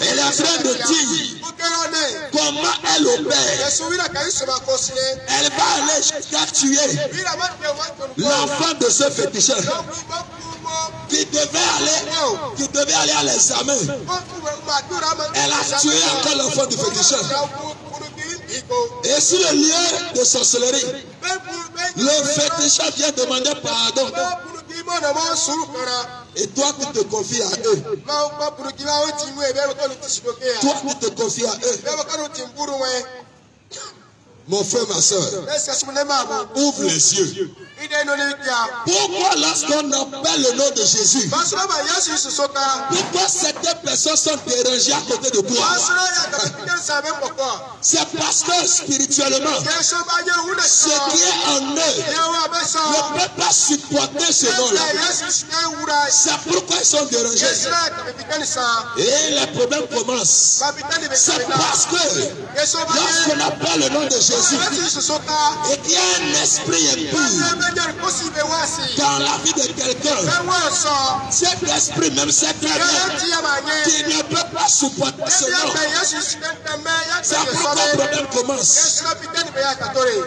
Elle est en train de dire comment elle opère. Elle va aller jusqu'à tuer l'enfant de ce féticheur qui devait aller à l'examen. Elle a tué encore l'enfant du féticheur. Et sur le lieu de sorcellerie, le féticheur vient demander pardon. Et toi qui te confies à eux. Toi qui te confies à eux. Mon frère, ma soeur, ouvre les yeux. Pourquoi lorsqu'on appelle le nom de Jésus, pourquoi certaines personnes sont dérangées à côté de toi? C'est parce que spirituellement, ce qui est en eux ne peut pas supporter ce nom-là. C'est pourquoi ils sont dérangés. Et les problèmes commencent. C'est parce que lorsqu'on appelle le nom de Jésus, et qu'il y a un esprit impur dans la vie de quelqu'un, cet esprit, même cette très bien, qui ne peut pas supporter ce nom. C'est pourquoi le problème commence.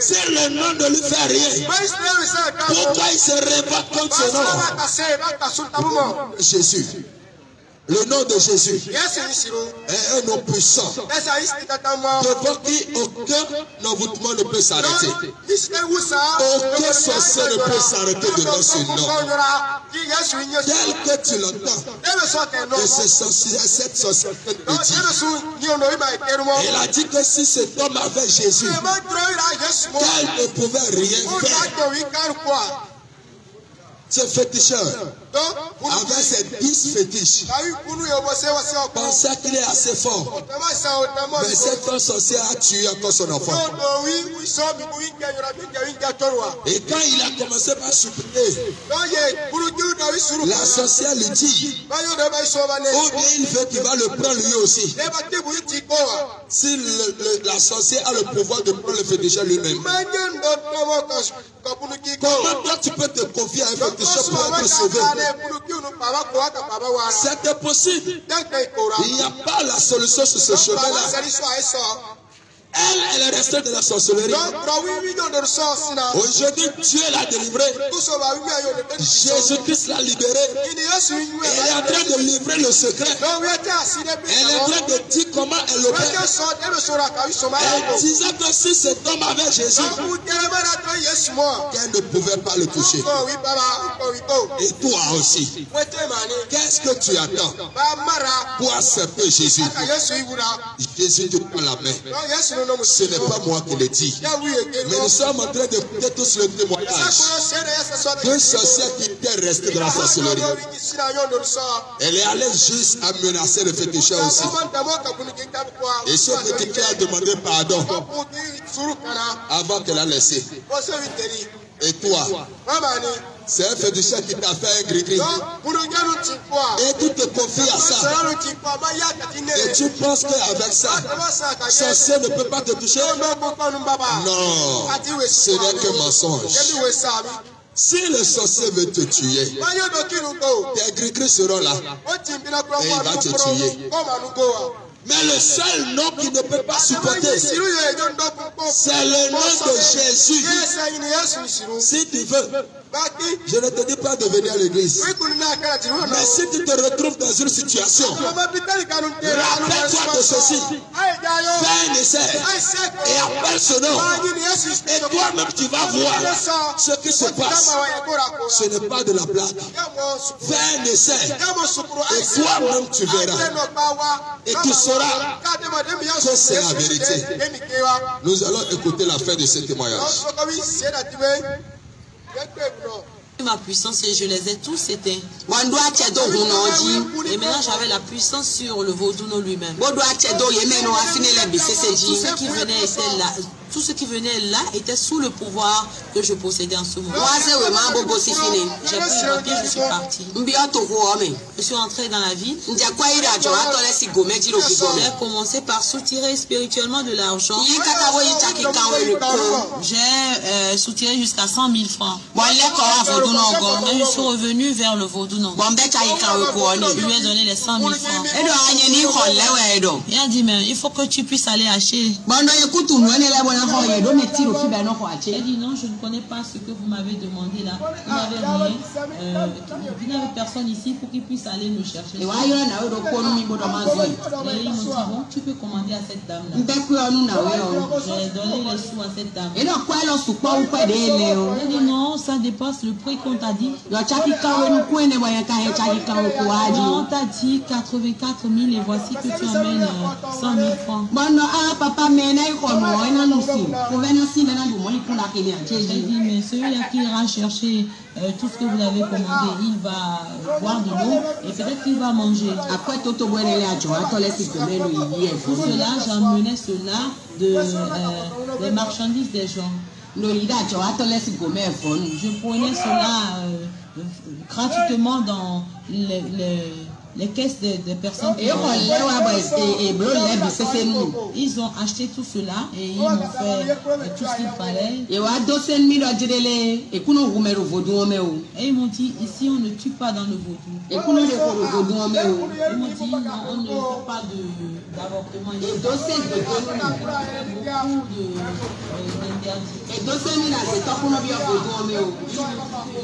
Si le nom ne lui fait rien, pourquoi il se révolte contre ce nom? Jésus. Le nom de Jésus est un nom puissant, devant qui aucun envoûtement ne peut s'arrêter. Aucun sorcier ne peut s'arrêter devant ce nom. Tel que tu l'entends, et cette sorcière te dit. Elle a dit que si cet homme avait Jésus, qu'elle ne pouvait rien faire. Ce féticheur, avec ses 10 fétiches, pensait qu'il est assez fort. Mais cette femme sorcière a tué encore son enfant. Et quand il a commencé par supplier, la sorcière lui dit, ou bien il veut qu'il va le prendre lui aussi. Si la sorcière a le pouvoir de prendre le féticheur lui-même, comment toi tu peux te confier à un féticheur pour être sauvé? C'est impossible. Il n'y a pas la solution sur ce chemin-là. Elle est restée de la sorcellerie. Aujourd'hui, Dieu l'a délivrée. Jésus-Christ l'a libérée. Elle est en train de livrer le secret. Elle est en train de dire comment elle opère. Elle disait que si cet homme avait Jésus, qu'elle ne pouvait pas le toucher. Et toi aussi, qu'est-ce que tu attends pour accepter Jésus? Jésus te prend la main. Ce n'est pas moi qui le dis. Mais nous sommes en train d'écouter tous le témoignage d'un sorcier qui était resté dans la sorcellerie. Elle est allée juste à menacer le féticheur aussi. Et ce féticheur a demandé pardon avant qu'elle a laissé. Et toi, c'est un féticheur qui t'a fait un gris-gris. Et tu te confies à ça. Et tu penses qu'avec ça, sorcier ne peut pas te toucher? Non, ce n'est qu'un mensonge. Si le sorcier veut te tuer, tes gris-gris seront là. Et il va te tuer. Mais le seul nom qui ne peut pas supporter, c'est le nom de Jésus. Si tu veux, je ne te dis pas de venir à l'église. Mais si tu te retrouves dans une situation, rappelle-toi de ceci. Fais un essai et appelle ce nom. Et toi-même tu vas voir ce qui se passe. Ce n'est pas de la blague. Fais un essai et toi-même tu verras. Et tu sauras que c'est la vérité. Nous allons écouter la fin de ce témoignage. Ma puissance et je les ai tous éteints. Et maintenant j'avais la puissance sur le vaudouno lui-même. Tout ce qui venait là était sous le pouvoir que je possédais en ce moment. J'ai pris mon pied, je suis parti. Je suis entré dans la ville. J'ai commencé par soutirer spirituellement de l'argent. J'ai soutiré jusqu'à 100 000 francs. Et je suis revenu vers le vaudouno. Je lui ai donné les 100 000 francs. Il a dit, mais il faut que tu puisses aller acheter. J'ai dit non, je ne connais pas ce que vous m'avez demandé là. Vous n'avez rien. Vous n'avez personne ici pour qu'il puisse aller me chercher. Et ils m'ont dit bon, tu peux commander à cette dame là. J'ai donné les sous à cette dame. J'ai dit non, ça dépasse le prix qu'on t'a dit. Non, on t'a dit 84 000 et voici que tu emmènes 100 000 francs. J'ai dit, mais celui-là qui ira chercher tout ce que vous avez commandé, il va boire de l'eau et peut-être qu'il va manger. Pour cela, j'emmenais cela des marchandises des gens. Je prenais cela gratuitement dans les caisses des personnes qui ils ont acheté tout cela et ils m'ont fait tout ce qu'il fallait. Et ils m'ont dit, ici on ne tue pas dans le vaudou. Ils m'ont dit, non, on ne fait pas d'avortement. Il y a beaucoup d'interdits.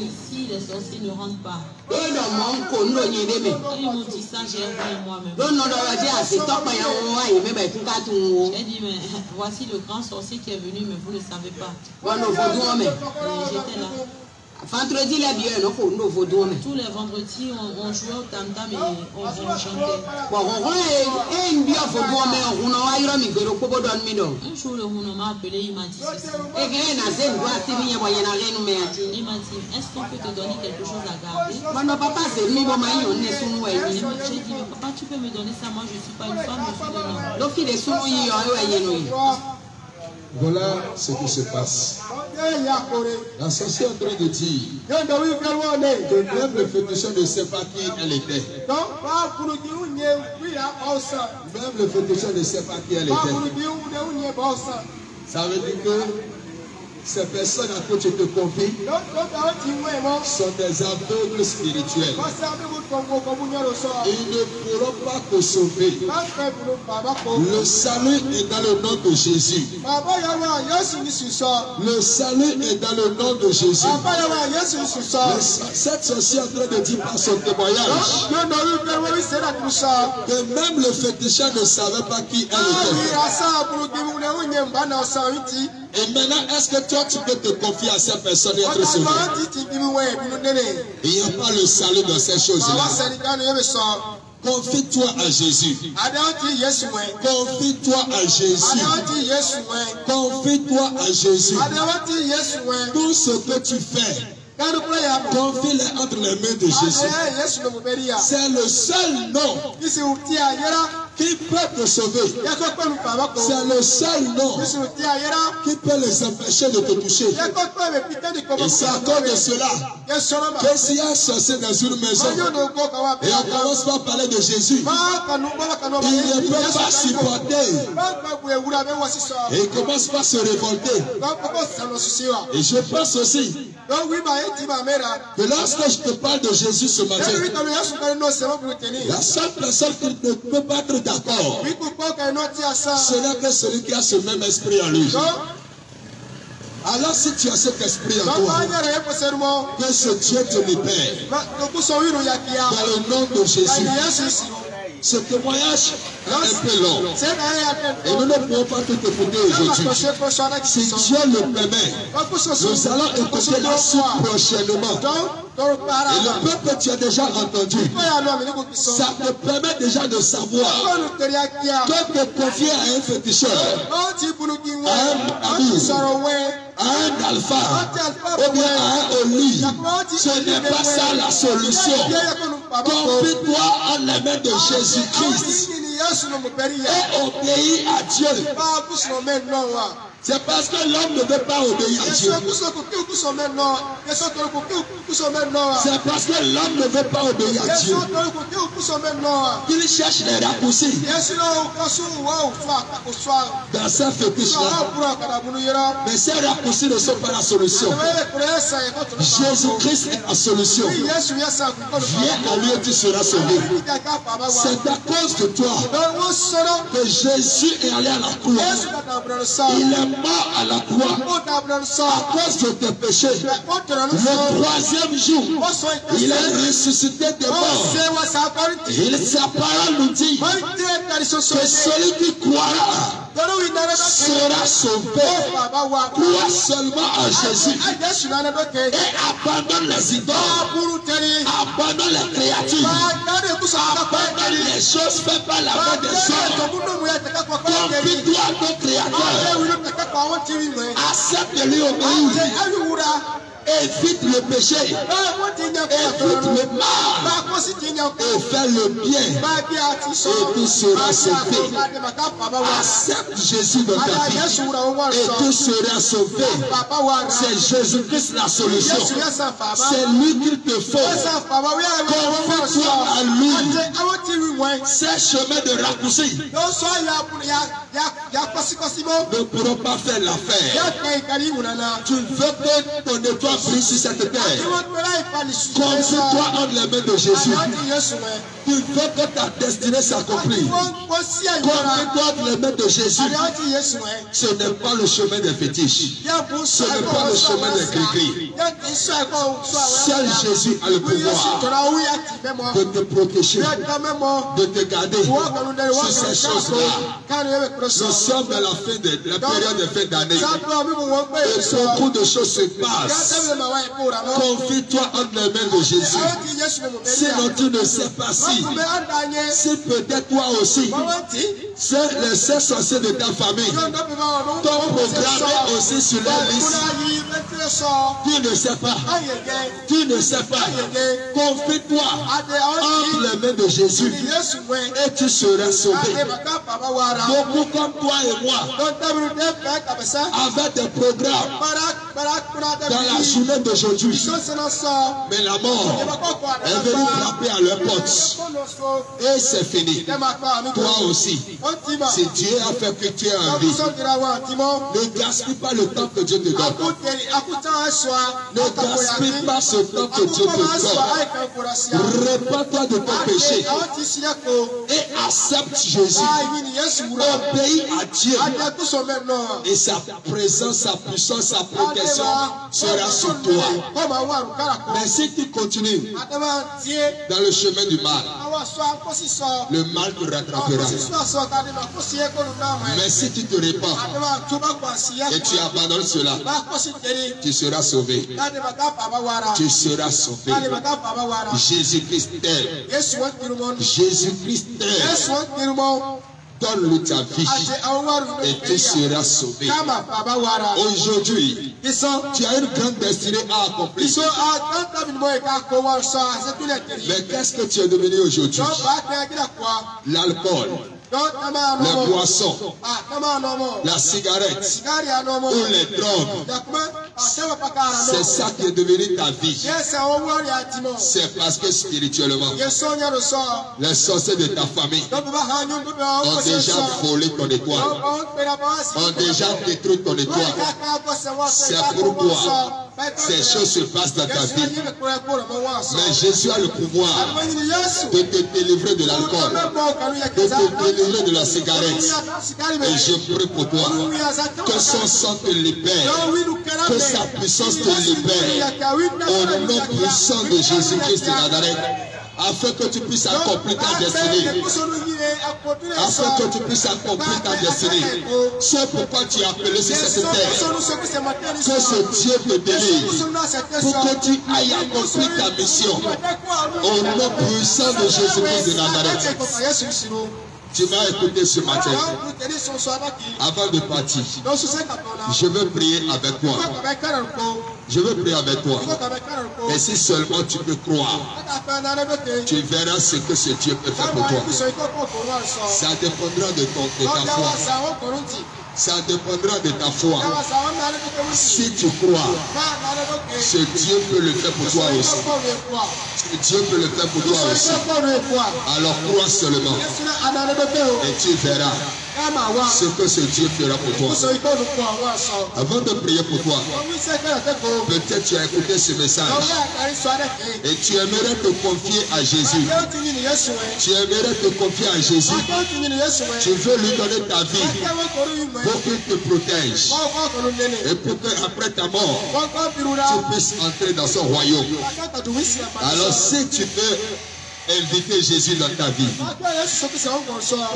Ici les sorciers ne rentrent pas. Ils m'ont dit ça, j'ai vu moi-même. J'ai dit, mais voici le grand sorcier qui est venu, mais vous ne le savez pas. J'étais là. Tous les vendredis, on jouait au tam-tam et on chantait. Un jour, le Rouno m'a appelé, il m'a dit ceci. Il m'a dit, est-ce qu'on peut te donner quelque chose à garder? J'ai dit, mais papa, tu peux me donner ça, moi je ne suis pas une femme, je suis de l'homme. Voilà ce qui se passe. La sorcière est en train de dire que même le féticheur ne sait pas qui elle était. Même le féticheur ne sait pas qui elle était. Ça veut dire que ces personnes à qui tu te confies sont des aveugles spirituels. Ils ne pourront pas te sauver. Le salut est dans le nom de Jésus. Le salut est dans le nom de Jésus. Cette sorcière est en train de dire par son témoignage que même le féticheur ne savait pas qui elle était. Et maintenant, est-ce que toi, tu peux te confier à cette personne et être sauvé? Il n'y a pas le salut dans ces choses-là. Confie-toi à Jésus. Confie-toi à Jésus. Confie-toi à Jésus. Tout ce que tu fais, confie-les entre les mains de Jésus. C'est le seul nom qui peut te sauver. C'est le seul nom qui peut les empêcher de te toucher. Et c'est à cause de cela que s'il y a un sorcier dans une maison et on commence par parler de Jésus, il ne peut pas supporter. Et il commence par se révolter. Et je pense aussi que lorsque je te parle de Jésus ce matin, la seule personne qui ne peut pas être d'accord, ce n'est que celui qui a ce même esprit en lui. Alors si tu as cet esprit en toi, que ce Dieu te libère dans le nom de Jésus. Ce témoignage est un peu long et nous ne pouvons pas tout écouter aujourd'hui. Si Dieu le permet, nous allons écouter la suite prochainement. Et le peuple que tu as déjà entendu, ça te permet déjà de savoir que te confier à un féticheur, à un ami, à un alpha, ou bien à un oli, ce n'est pas ça la solution. Confie-toi en les mains de Jésus-Christ et obéis à Dieu. C'est parce que l'homme ne veut pas obéir à Dieu. C'est parce que l'homme ne veut pas obéir à Dieu qu'il cherche les raccourcis dans ces fétiches-là. Mais ces raccourcis ne sont pas la solution. Jésus-Christ est la solution. Viens à lui et tu seras sauvé. C'est à cause de toi que Jésus est allé à la croix. Il est mort à la croix à cause de tes péchés. Le troisième jour, il est ressuscité des morts. Sa parole nous dit que celui qui croira sera sauvé. Crois seulement à Jésus et abandonne les idoles, abandonne les créatures, abandonne les choses faites par la main des hommes. Confie-toi à ton Créateur. Accepte-lui obéir. Évite le péché, évite le mal, et fais le bien, et tu seras sauvé. Accepte Jésus dans ta vie, et tu seras sauvé. C'est Jésus-Christ la solution. C'est lui qu'il te faut. Confie-toi à lui. Ces chemins de raccourci ne pourront pas faire l'affaire. Tu veux que ton étoile brille sur cette terre. Confie-toi entre les mains de Jésus. Tu veux que ta destinée s'accomplisse. Confie-toi entre les mains de Jésus. Ce n'est pas le chemin des fétiches. Ce n'est pas le chemin des gris-gris. Seul Jésus a le pouvoir de te protéger, de te garder sur ces choses-là. Nous sommes à la fin de la période de fin d'année. Et beaucoup de choses se passent. Confie-toi entre les mains de Jésus. Sinon tu ne sais pas si peut-être toi aussi, c'est les 16 sorciers de ta famille, ton programme est aussi sur la liste. Tu ne sais pas. Tu ne sais pas. Confie-toi entre les mains de Jésus et tu seras sauvé. Beaucoup comme toi et moi avaient des programmes dans la journée d'aujourd'hui. Mais la mort est venue frapper à leur porte. Et c'est fini. Toi aussi. Si Dieu a fait que tu es en vie, ne gaspille pas le temps que Dieu te donne. Ne gaspille pas ce temps que Dieu te donne. Répands-toi de ton péché et accepte Jésus. Obéis à Dieu. Et sa présence, sa puissance, sa protection sera sur toi. Mais si tu continues dans le chemin du mal, le mal te rattrapera. Mais si tu te répands et tu abandonnes cela, tu seras sauvé. Tu seras sauvé. Jésus-Christ t'aime. Jésus-Christ t'aime. Donne-lui ta vie et tu seras sauvé. Aujourd'hui, tu as une grande destinée à accomplir. Mais qu'est-ce que tu es devenu aujourd'hui? L'alcool, les boissons, la cigarette ou les drogues. C'est ça qui est devenu ta vie. C'est parce que spirituellement, les sorciers de ta famille ont déjà volé ton étoile, ont déjà détruit ton étoile. C'est pourquoi ces choses se passent dans ta vie. Mais Jésus a le pouvoir de te délivrer de l'alcool, de te délivrer de la cigarette. Et je prie pour toi que son sang te libère, que sa puissance te libère au nom puissant de Jésus-Christ de Nazareth, afin que tu puisses accomplir ta destinée. Afin que tu puisses accomplir ta destinée. C'est pourquoi tu es appelé sur cette terre. Que ce Dieu te délivre pour que tu ailles accomplir ta mission au nom puissant de Jésus-Christ de Nazareth. Tu m'as écouté ce matin. Avant de partir, je veux prier avec toi. Je veux prier avec toi. Et si seulement tu peux croire, tu verras ce que ce Dieu peut faire pour toi. Ça dépendra de ta foi. Ça dépendra de ta foi. Si tu crois, ce Dieu peut le faire pour toi aussi. Ce Dieu peut le faire pour toi aussi. Alors crois seulement. Et tu verras ce que ce Dieu fera pour toi. Avant de prier pour toi, peut-être tu as écouté ce message et tu aimerais te confier à Jésus. Tu aimerais te confier à Jésus. Tu veux lui donner ta vie pour qu'il te protège et pour qu'après ta mort, tu puisses entrer dans son royaume. Alors si tu veux inviter Jésus dans ta vie,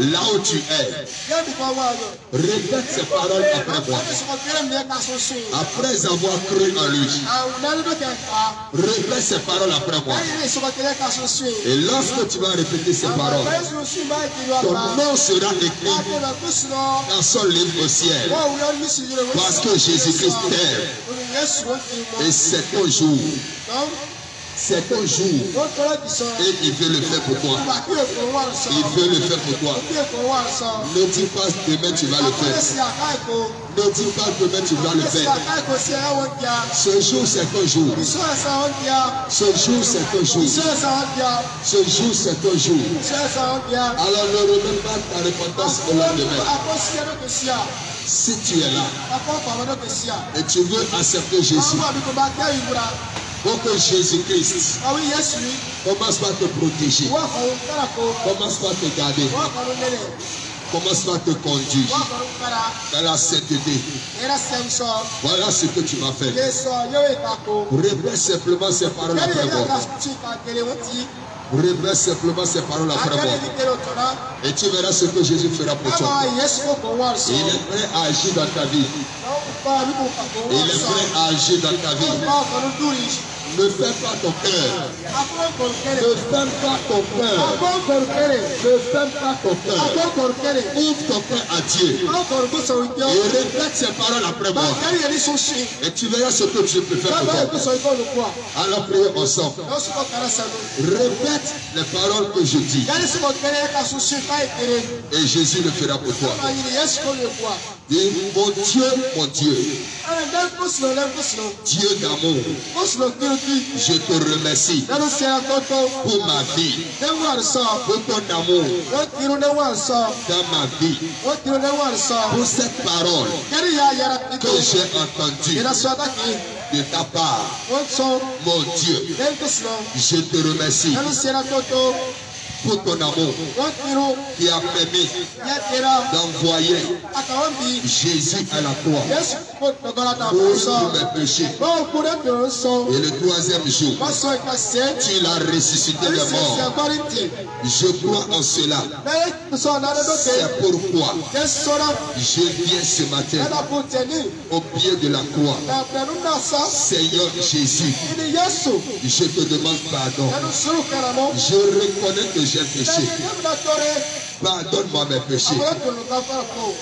là où tu es, répète ces paroles après moi. Après avoir cru en lui, répète ces paroles après moi. Et lorsque tu vas répéter ces paroles, ton nom sera écrit dans son livre au ciel. Parce que Jésus-Christ t'aime. Et c'est ton jour. C'est ton jour. Et il veut le faire pour toi. Il veut le faire pour toi. Ne dis pas demain tu vas le faire. Ne dis pas demain tu vas le faire. Ce jour c'est ton jour. Ce jour c'est ton jour. Ce jour c'est ton jour. Alors ne remets pas ta repentance au lendemain. Si tu es là et tu veux accepter Jésus, pour que Jésus-Christ commence par te protéger, commence par te garder, commence par te conduire dans la sainteté. Voilà ce que tu vas faire. Répète simplement ces paroles après moi. Répète simplement ces paroles après moi. Et tu verras ce que Jésus fera pour toi. Il est prêt à agir dans ta vie. Il est prêt à agir dans ta vie. Ne ferme pas ton cœur. Ne ferme pas ton cœur. Ne ferme pas ton cœur. Ouvre ton cœur à Dieu. Et répète ces paroles après moi. Et tu verras ce que Dieu peut faire pour toi. Alors prions ensemble. Répète les paroles que je dis. Et Jésus le fera pour toi. Dis, mon Dieu, mon Dieu. Dieu d'amour. Je te remercie pour ma vie, pour ton amour dans ma vie, pour cette parole que j'ai entendue de ta part. Mon Dieu, je te remercie pour ton amour qui a permis d'envoyer Jésus à la croix pour mes péchés. Et le troisième jour, tu l'as ressuscité des morts. Je crois en cela. C'est pourquoi je viens ce matin au pied de la croix. Seigneur Jésus, je te demande pardon. Je reconnais que j'ai péché. Pardonne-moi mes péchés.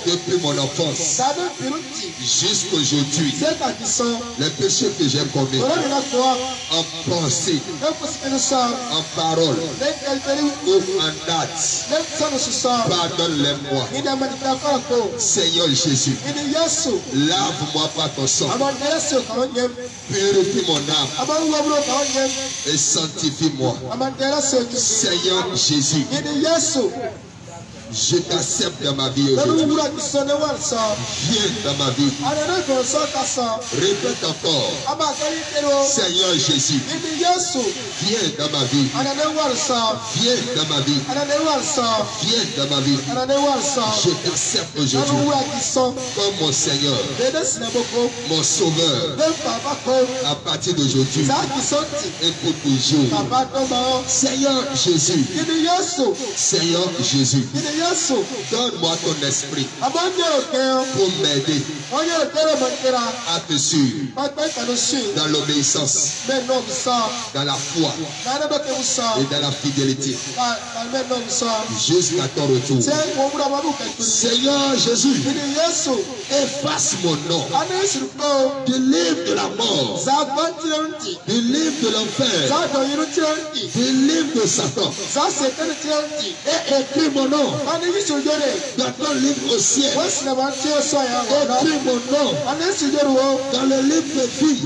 Depuis mon enfance jusqu'aujourd'hui, les péchés que j'ai commis en pensée, en parole ou en date, pardonne-les-moi. Seigneur Jésus, lave-moi par ton sang, purifie mon âme et sanctifie-moi. Seigneur Jésus, je t'accepte dans ma vie aujourd'hui. Viens dans ma vie. Répète encore. Seigneur Jésus, viens dans ma vie. Viens dans ma vie. Viens dans ma vie. Je t'accepte aujourd'hui comme mon Seigneur, mon Sauveur. À partir d'aujourd'hui et pour toujours. Seigneur Jésus, Seigneur Jésus, donne-moi ton esprit pour m'aider à te suivre dans l'obéissance, dans la foi et dans la fidélité jusqu'à ton retour. Seigneur Jésus, efface mon nom du livre de la mort, du livre de l'enfer, du livre de Satan, et écris mon nom dans ton livre au ciel. Écris mon nom dans le livre de vie.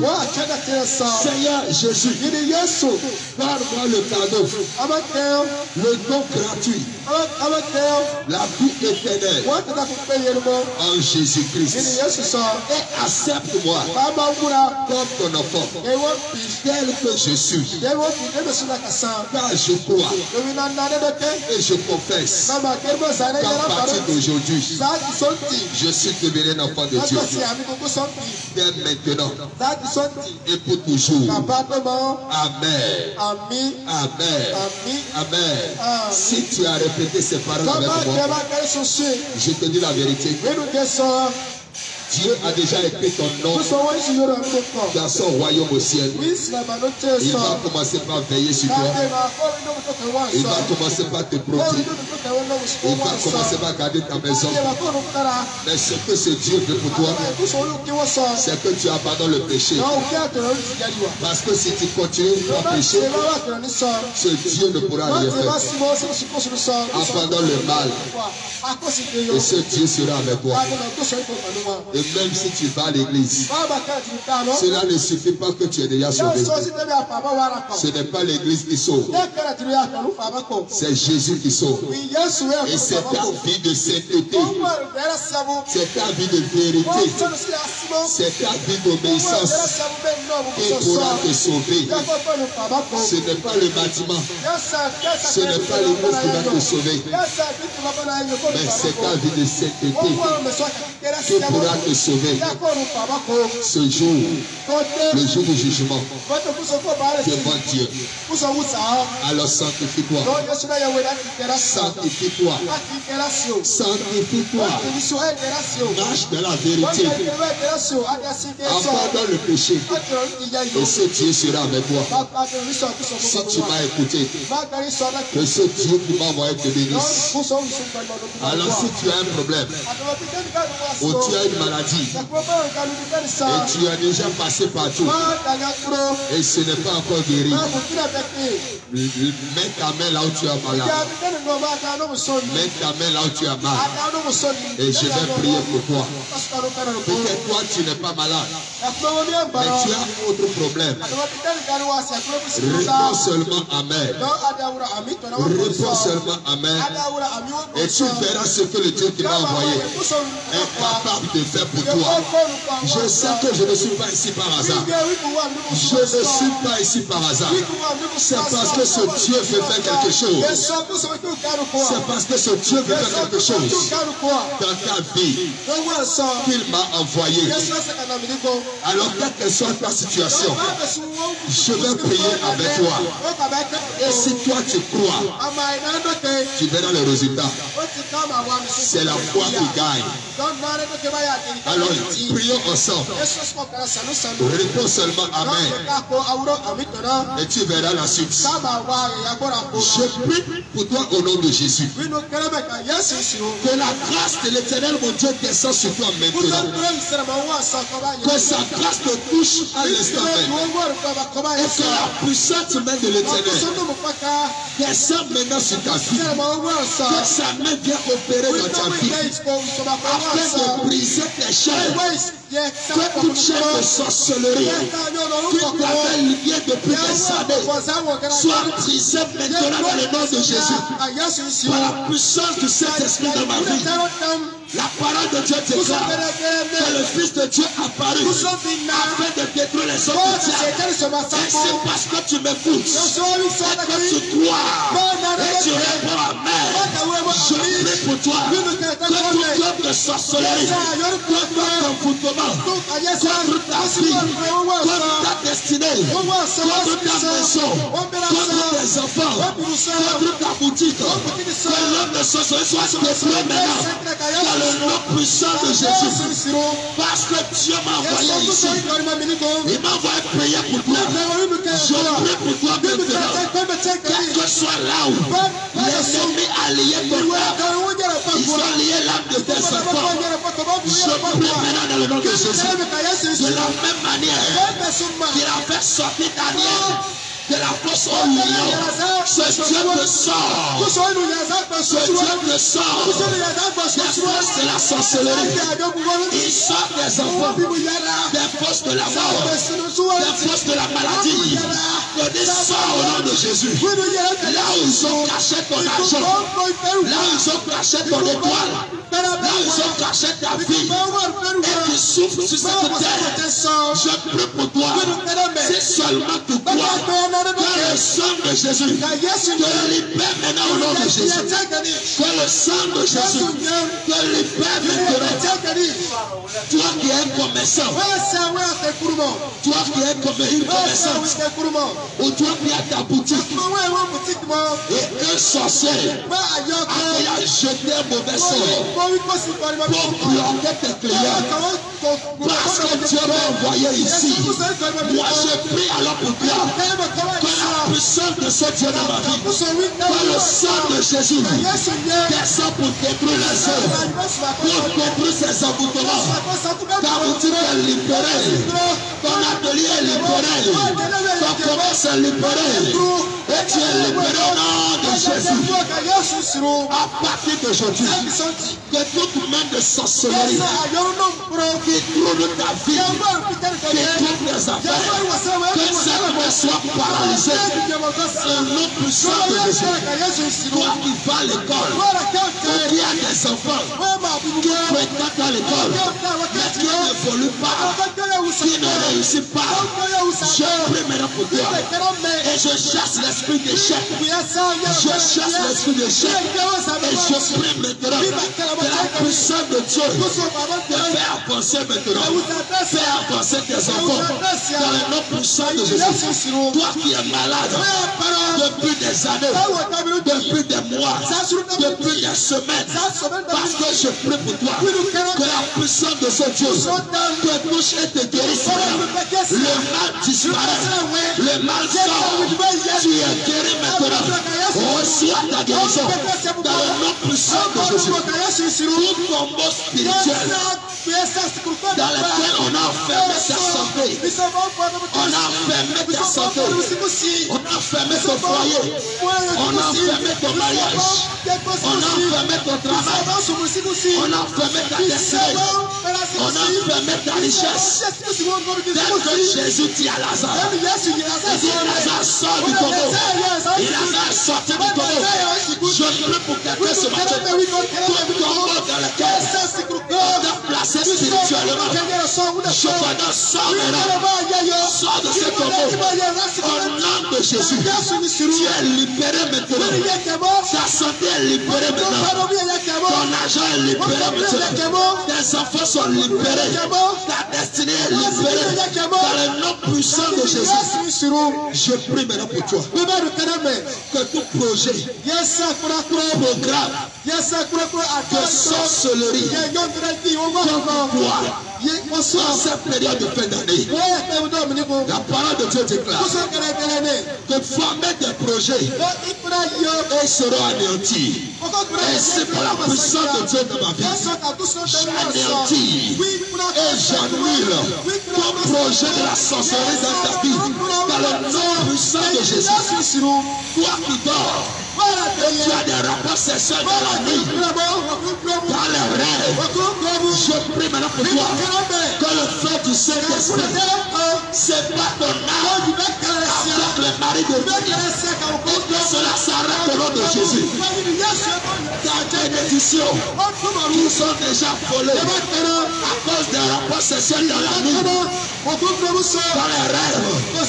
Seigneur Jésus, donne-moi le cadeau, le don gratuit, la vie éternelle en Jésus-Christ. Et accepte-moi comme ton enfant, tel que je suis. Car je crois et je confesse qu'à partir d'aujourd'hui, je suis devenu un enfant de Dieu. Dès maintenant et pour toujours. Amen. Amen. Amen. Si tu as répété ces paroles avec moi, je te dis la vérité. Dieu a déjà écrit ton nom dans son royaume au ciel. Il va commencer par veiller sur toi. Il va commencer par te protéger. Il va commencer par garder ta maison. Mais ce que ce Dieu veut pour toi, c'est que tu abandonnes le péché. Parce que si tu continues à pécher, ce Dieu ne pourra rien faire. Abandonne le mal. Et ce Dieu sera avec toi. Et même si tu vas à l'église, cela ne suffit pas que tu es déjà sauvé. Ce n'est pas l'église qui sauve, c'est Jésus qui sauve. Et c'est ta vie de sainteté, c'est ta vie de vérité, c'est ta vie d'obéissance qui pourra te sauver. Ce n'est pas le bâtiment, ce n'est pas l'église qui va te sauver, mais c'est ta vie de sainteté qui pourra te sauver. Ce jour, le jour du jugement devant Dieu. Alors sanctifie-toi. Sanctifie-toi. Sanctifie-toi. Marche dans la vérité. Abandonne le péché. Et ce Dieu sera avec toi. Si tu m'as écouté, que ce Dieu qui m'a envoyé te bénisse. Alors si tu as un problème, ou tu as une maladie, et tu as déjà passé partout, et ce n'est pas encore guéri, mets ta main là où tu as malade. Mets ta main là où tu as mal. Et je vais prier pour toi. Peut-être toi tu n'es pas malade, mais tu as autre problème. Réponds seulement Amen. Réponds seulement Amen. Et tu verras ce que le Dieu qui m'a envoyé est capable de faire fait pour toi. Je sais que je ne suis pas ici par hasard. Je ne suis pas ici par hasard. C'est parce que ce Dieu veut faire quelque chose. C'est parce que ce Dieu veut faire quelque chose dans ta vie qu'il m'a envoyé. Alors, quelle que soit ta situation, je vais prier avec toi. Et si toi tu crois, tu verras le résultat. C'est la foi qui gagne. Alors, prions ensemble. Réponds seulement Amen. Et tu verras la suite. Je prie pour toi au nom de Jésus. Que la grâce de l'Éternel, mon Dieu, descend sur toi maintenant. Que sa grâce te touche à l'instant même. Et que la puissante main de l'Éternel descend maintenant sur ta vie. Que sa main vienne opérer dans ta vie. Afin de briser tes chaînes. Que toute chaîne de sorcellerie qui t'avait lié depuis des années soit brisée maintenant dans le nom de Jésus. Par la puissance du Saint-Esprit dans ma vie. La parole de Dieu déclare que le Fils de Dieu apparu afin de détruire les hommes du diable. Et c'est parce que tu m'écoutes et que tu crois et tu réponds Amen. Je prie pour toi que toute œuvre de sorcellerie, contre ton foutement, contre ta vie, contre ta destinée, contre ta maison, contre tes enfants, contre ta boutique, que l'homme de sorcellerie soit détruit maintenant. Le nom puissant de Jésus, parce que Dieu m'a envoyé ici. Il m'a envoyé prier pour toi. Je prie pour toi maintenant. Quel que soit là où les ennemis a lié ton âme, ils ont lié l'âme de tes enfants. Je prie maintenant dans le nom de Jésus. De la même manière qu'il a fait sortir Daniel de la fosse au lion, ce Dieu te sort. Ce Dieu te sort des forces de la sorcellerie. Il sort des enfants des forces de la mort, des forces de la maladie. Que des sorts au nom de Jésus. Là où ils ont caché ton argent, là où ils ont caché ton étoile, là où ils ont caché ta vie, et qui souffrent sur cette terre, je prie pour toi. C'est seulement tu crois. Que le sang de Jésus te libère maintenant au nom de Jésus. Que le sang de Jésus te libère maintenant. Toi qui es un commerçant, toi qui es une commerçante, ou toi qui as ta boutique, et un sorcier a jeté un mauvais sort pour bloquer tes clients. Parce que Dieu m'a envoyé ici. Moi je prie alors pour toi. Que la puissance de ce Dieu dans ma vie, que le sang de Jésus descend pour détruire les œuvres, pour détruire ses emboutements. Ta boutique est libérée, ton atelier est libéré, ton commerce est libéré, et tu es libéré au nom de Jésus. À partir d'aujourd'hui, que toute main de sorcellerie qui trouve ta vie, qui trouve tes affaires, que cette main soit paralysée. Un nom puissant de Jésus. Toi qui vas à l'école, qui a des enfants, qui fréquentent à l'école, mais qui n'évolue pas, qui ne réussit pas, je prie maintenant pour toi. Et je chasse l'esprit d'échec. Je chasse l'esprit d'échec. Et je prie maintenant que la puissance de Dieu te fait avancer maintenant. Fais avancer tes enfants dans le nom puissant de Jésus. Toi qui es malade depuis des années, depuis des mois, depuis des semaines, parce que je prie pour toi que la puissance de ce Dieu te touche et te guérisse. Le mal disparaît, le mal sort, tu es guéri maintenant. Reçois ta guérison dans le nom puissant de Jésus. Tout combat spirituel dans lequel on a enfermé ta santé, on a enfermé ta santé, on a enfermé ton foyer, on a enfermé ton mariage, on a enfermé ton travail, on a enfermé ta destinée, on a enfermé ta richesse. Tel que Jésus dit à Lazare, il dit Lazare sort du tombeau, et Lazare sorti du tombeau. Je prie pour quelqu'un ce matin, tout tombeau dans lequel on a placé spirituellement, Cependant, sors maintenant. Sors de ce tombeau. Au nom de Jésus. Tu es libéré maintenant. Ta santé est libérée maintenant. Ton argent est libéré maintenant. Tes enfants sont libérés. Ta destinée est libérée. Dans le nom puissant de Jésus. Je prie maintenant pour toi. Que tout projet, tout programme de sorcellerie contre toi, dans cette période de fin d'année, la parole de Dieu déclare que former des projets et seront anéantis. Et c'est pour la puissance de Dieu dans ma vie. J'anéantis et j'annule tout projet de la sorcellerie dans ta vie. Dans le nom puissant de Jésus. Toi qui dors, et tu as des rapports sexuels dans la nuit, dans les rêves, je prie maintenant pour toi que le feu du Saint-Esprit sépare ton âme avec le mari de Dieu et que cela s'arrête au nom de Jésus. Dans tes bénédictions qui sont déjà volées à cause des rapports sexuels dans la nuit, dans les rêves, que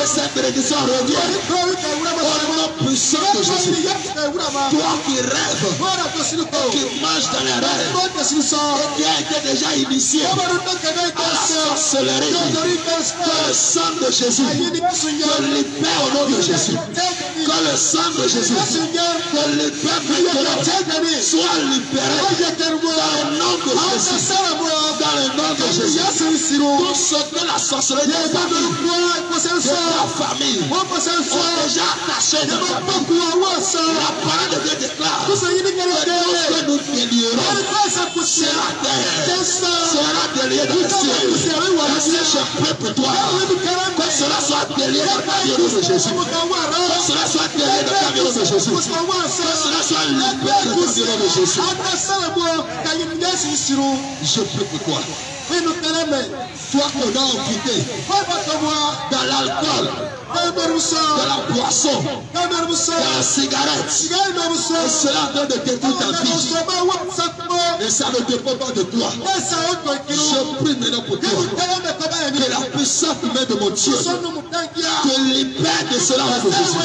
cette bénédiction revienne au nom puissant de Jésus. Toi qui rêves et qui manges dans les rêves et qui a été déjà initié à la sorcellerie, que le sang de Jésus te libère au nom de Jésus. Que le sang de Jésus te libère maintenant. Sois libéré dans le nom de Jésus. Dans le nom de Jésus. Tout ce que la sorcellerie de ta famille ont déjà attaché dans ta vie. La parole de Dieu déclare que tout ce que nous délierons sur la terre sera délié dans le ciel. Je prie pour toi que cela soit délié dans ta vie au nom de Jésus. Que cela soit délié dans ta vie au nom de Jésus. Que cela soit libéré dans ta vie au nom de Jésus. Je prie pour toi. Toi qu'on a amputé dans l'alcool, dans la boisson, dans la cigarette, et cela donne de détruire ta vie. Et ça ne dépend pas de toi. Je prie maintenant pour toi que la puissance humaine de mon Dieu te libère de cela au nom de Jésus.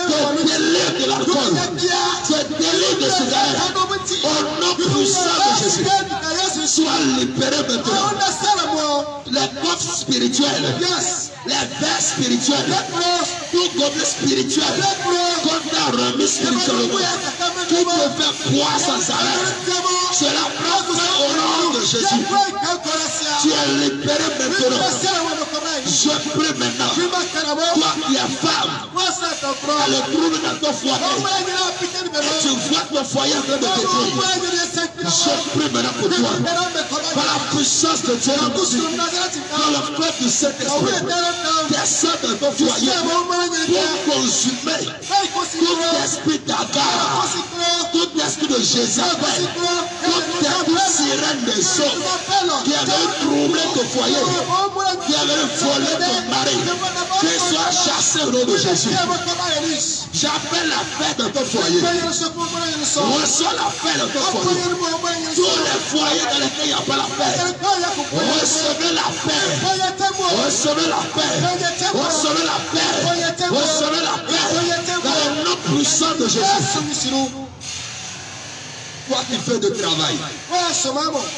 Te délivre de l'alcool, te délivre de cigarette. Au nom puissant de Jésus, sois libéré maintenant. Les coffres spirituels, les verres spirituels, tout gobelet spirituel, qu'on t'a remis spirituellement, qui te fait boire sans arrêt. Cela prend au nom de Jésus. Tu es libéré maintenant. Je prie maintenant. Toi qui es femme, à le trouble dans ton foyer, tu vois ton foyer en train de détruire. Je prie maintenant pour toi. Par la puissance de Dieu, dans le feu du Saint-Esprit, descends dans ton foyer pour consumer tout esprit d'Agar, tout esprit de Jézabel, toute sirène des eaux qui avait troublé ton foyer, qui avait volé ton mari, qu'il soit chassé au nom de Jésus. J'appelle la paix dans ton foyer. Reçois la paix dans ton foyer. Tous les foyers dans lesquels il n'y a pas la paix, recevez la paix. Recevez la paix. Recevez la paix. Recevez la paix. Dans le nom puissant de Jésus. Toi qui fais de travail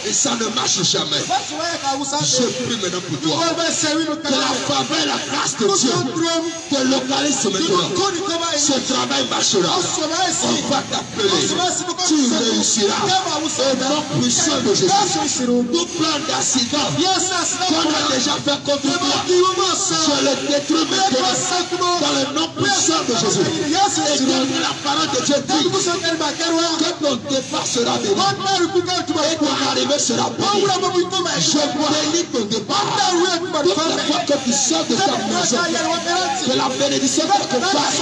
et ça ne marche jamais, je prie maintenant pour toi que la faveur et la grâce de Dieu te localise maintenant. Ce travail marchera. On va t'appeler. Tu réussiras. Au nom puissant de Jésus. Tout plan d'accident qu'on a déjà fait contre toi, je le détruis maintenant dans le nom puissant de Jésus. Et que la parole de Dieu dit que ton départ sera béni et ton arrivée sera bénie. Je bénis ton départ. Toute la fois que tu sors de ta maison, que la bénédiction t'accompagne,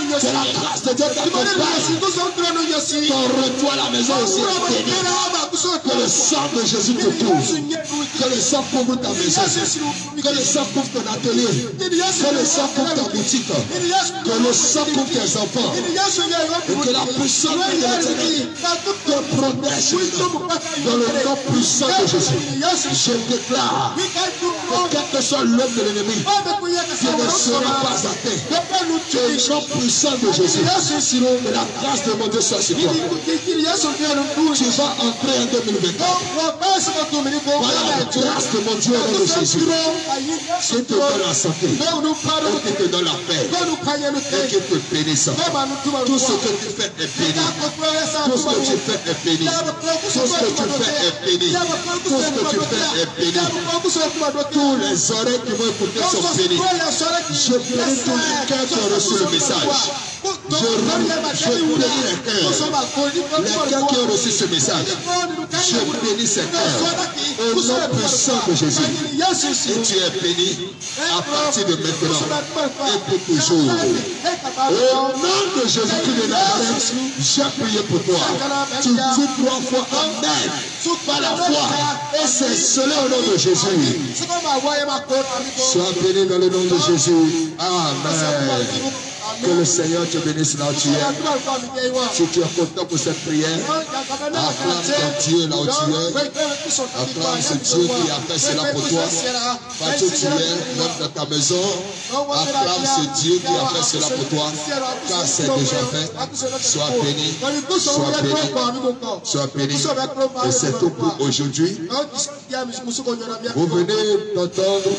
que la grâce de Dieu t'accompagne. Ton retour à la maison aussi est béni. Que le sang de Jésus te couvre. Que le sang couvre ta maison. Que le sang couvre ton atelier. Que le sang couvre ta boutique. Que le sang couvre tes enfants. Et que la puissance de l'Éternel te protège dans le nom puissant de Jésus. Je déclare que quel que soit l'homme de l'ennemi, tu ne seras pas atteint. Tu es le nom puissant de Jésus. Que la grâce de mon Dieu soit sur toi. Tu vas entrer en 2024. Voilà la grâce de mon Dieu au nom de Jésus. Qui te donne la santé. Et qui te donne la paix. Et qui te bénisse. Tout ce que tu fais est béni. Tout ce que tu fais est béni. Tout ce que tu fais est béni. Tout ce que tu fais est béni. Tous les oreilles qui vont écouter sont bénis. Je bénis tous les cœurs qui ont reçu le message. Je bénis les cœurs. Les cœurs qui ont reçu ce message. Je bénis ces cœurs. Au nom puissant de Jésus. Et tu es béni à partir de maintenant et pour toujours. Au nom de Jésus-Christ de Nazareth, j'ai prié pour toi. Tu dis 3 fois Amen. Par la foi. Et c'est cela au nom de Jésus. Sois béni dans le nom de Jésus. Amen. Que le Seigneur te bénisse là où tu es. Si tu es content pour cette prière, acclame ton Dieu là où tu es. Acclame ce Dieu qui a fait cela pour toi. Partout où tu es, même dans ta maison, acclame ce Dieu qui a fait cela pour toi. Car c'est déjà fait. Sois béni. Sois béni. Sois béni. Et c'est tout pour aujourd'hui. Vous venez d'entendre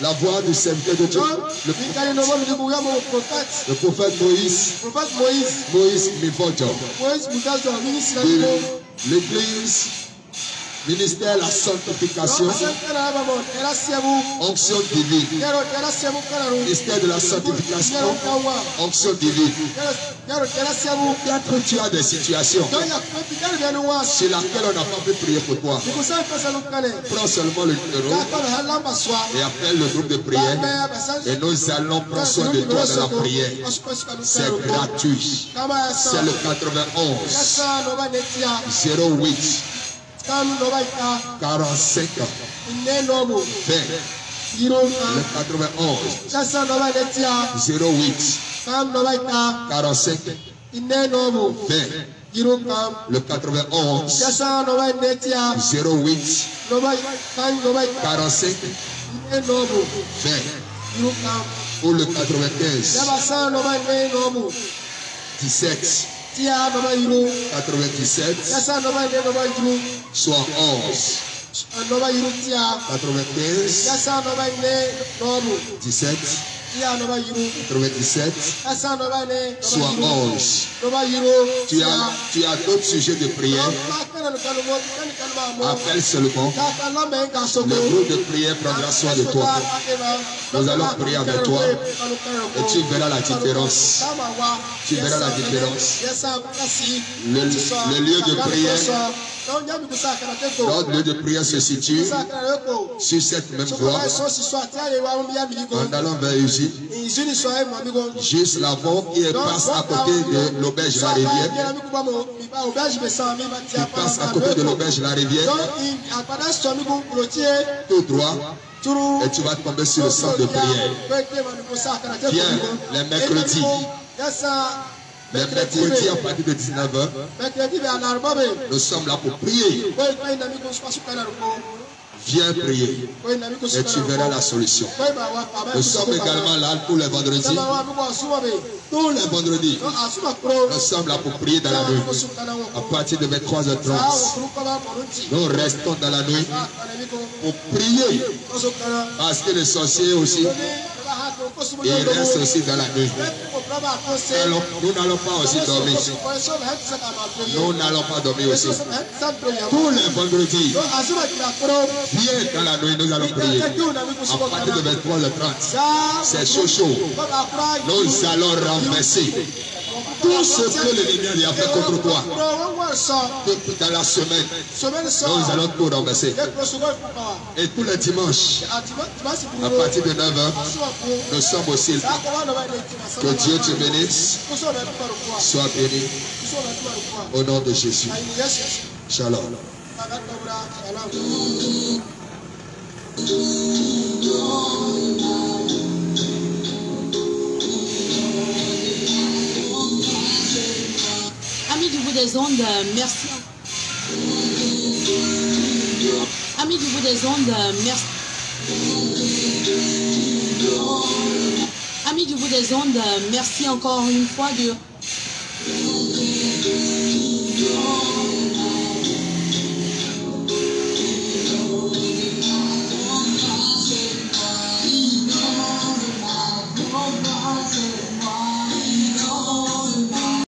la voix du serviteur de Dieu, le prophète Moïse Mivodjo, de l'église, ministère de la sanctification, onction divine, ministère de la sanctification, onction divine. Peut-être tu as des situations sur lesquelles on n'a pas pu prier pour toi. Prends seulement le numéro et appelle le groupe de prière et nous allons prendre soin de toi dans la prière. C'est gratuit. C'est le 91 08 45 20. Le 91 08 45 20. Le 91 08 45 20. Ou le 95 17 97 soit 11 95 17 97 soit 11. Tu as d'autres sujets de prière. Appelle seulement. Le groupe de prière prendra soin de toi. Nous allons prier avec toi et tu verras la différence. Tu verras la différence. Le lieu de prière, notre lieu de prière se situe sur cette même voie. En allant vers Usine, juste l'avant qui passe à côté de l'auberge La Rivière. Tu passes à côté de l'auberge La Rivière. Tout droit. Et tu vas tomber sur le centre de prière. Viens les mercredis. Les mercredis à partir de 19h, nous sommes là pour prier. Viens prier et tu verras la solution. Nous sommes également là tous les vendredis. Tous les vendredis, nous sommes là pour prier dans la nuit. À partir de 23h30, nous restons dans la nuit pour prier. Parce que les sorciers aussi, ils restent aussi dans la nuit. Nous n'allons pas aussi dormir. Nous n'allons pas dormir aussi. Tous les vendredis, viens dans la nuit, nous allons prier. À partir de 23h30, c'est chaud. Nous allons renverser tout ce que l'ennemi a fait contre toi. Depuis dans la semaine, nous allons tout renverser. Et tous les dimanches, à partir de 9h, nous sommes au ciel. Que Dieu te bénisse. Sois béni. Au nom de Jésus. Shalom. Amis du bout des ondes, merci. Amis du bout des ondes, merci. Amis du bout des ondes, merci encore une fois de...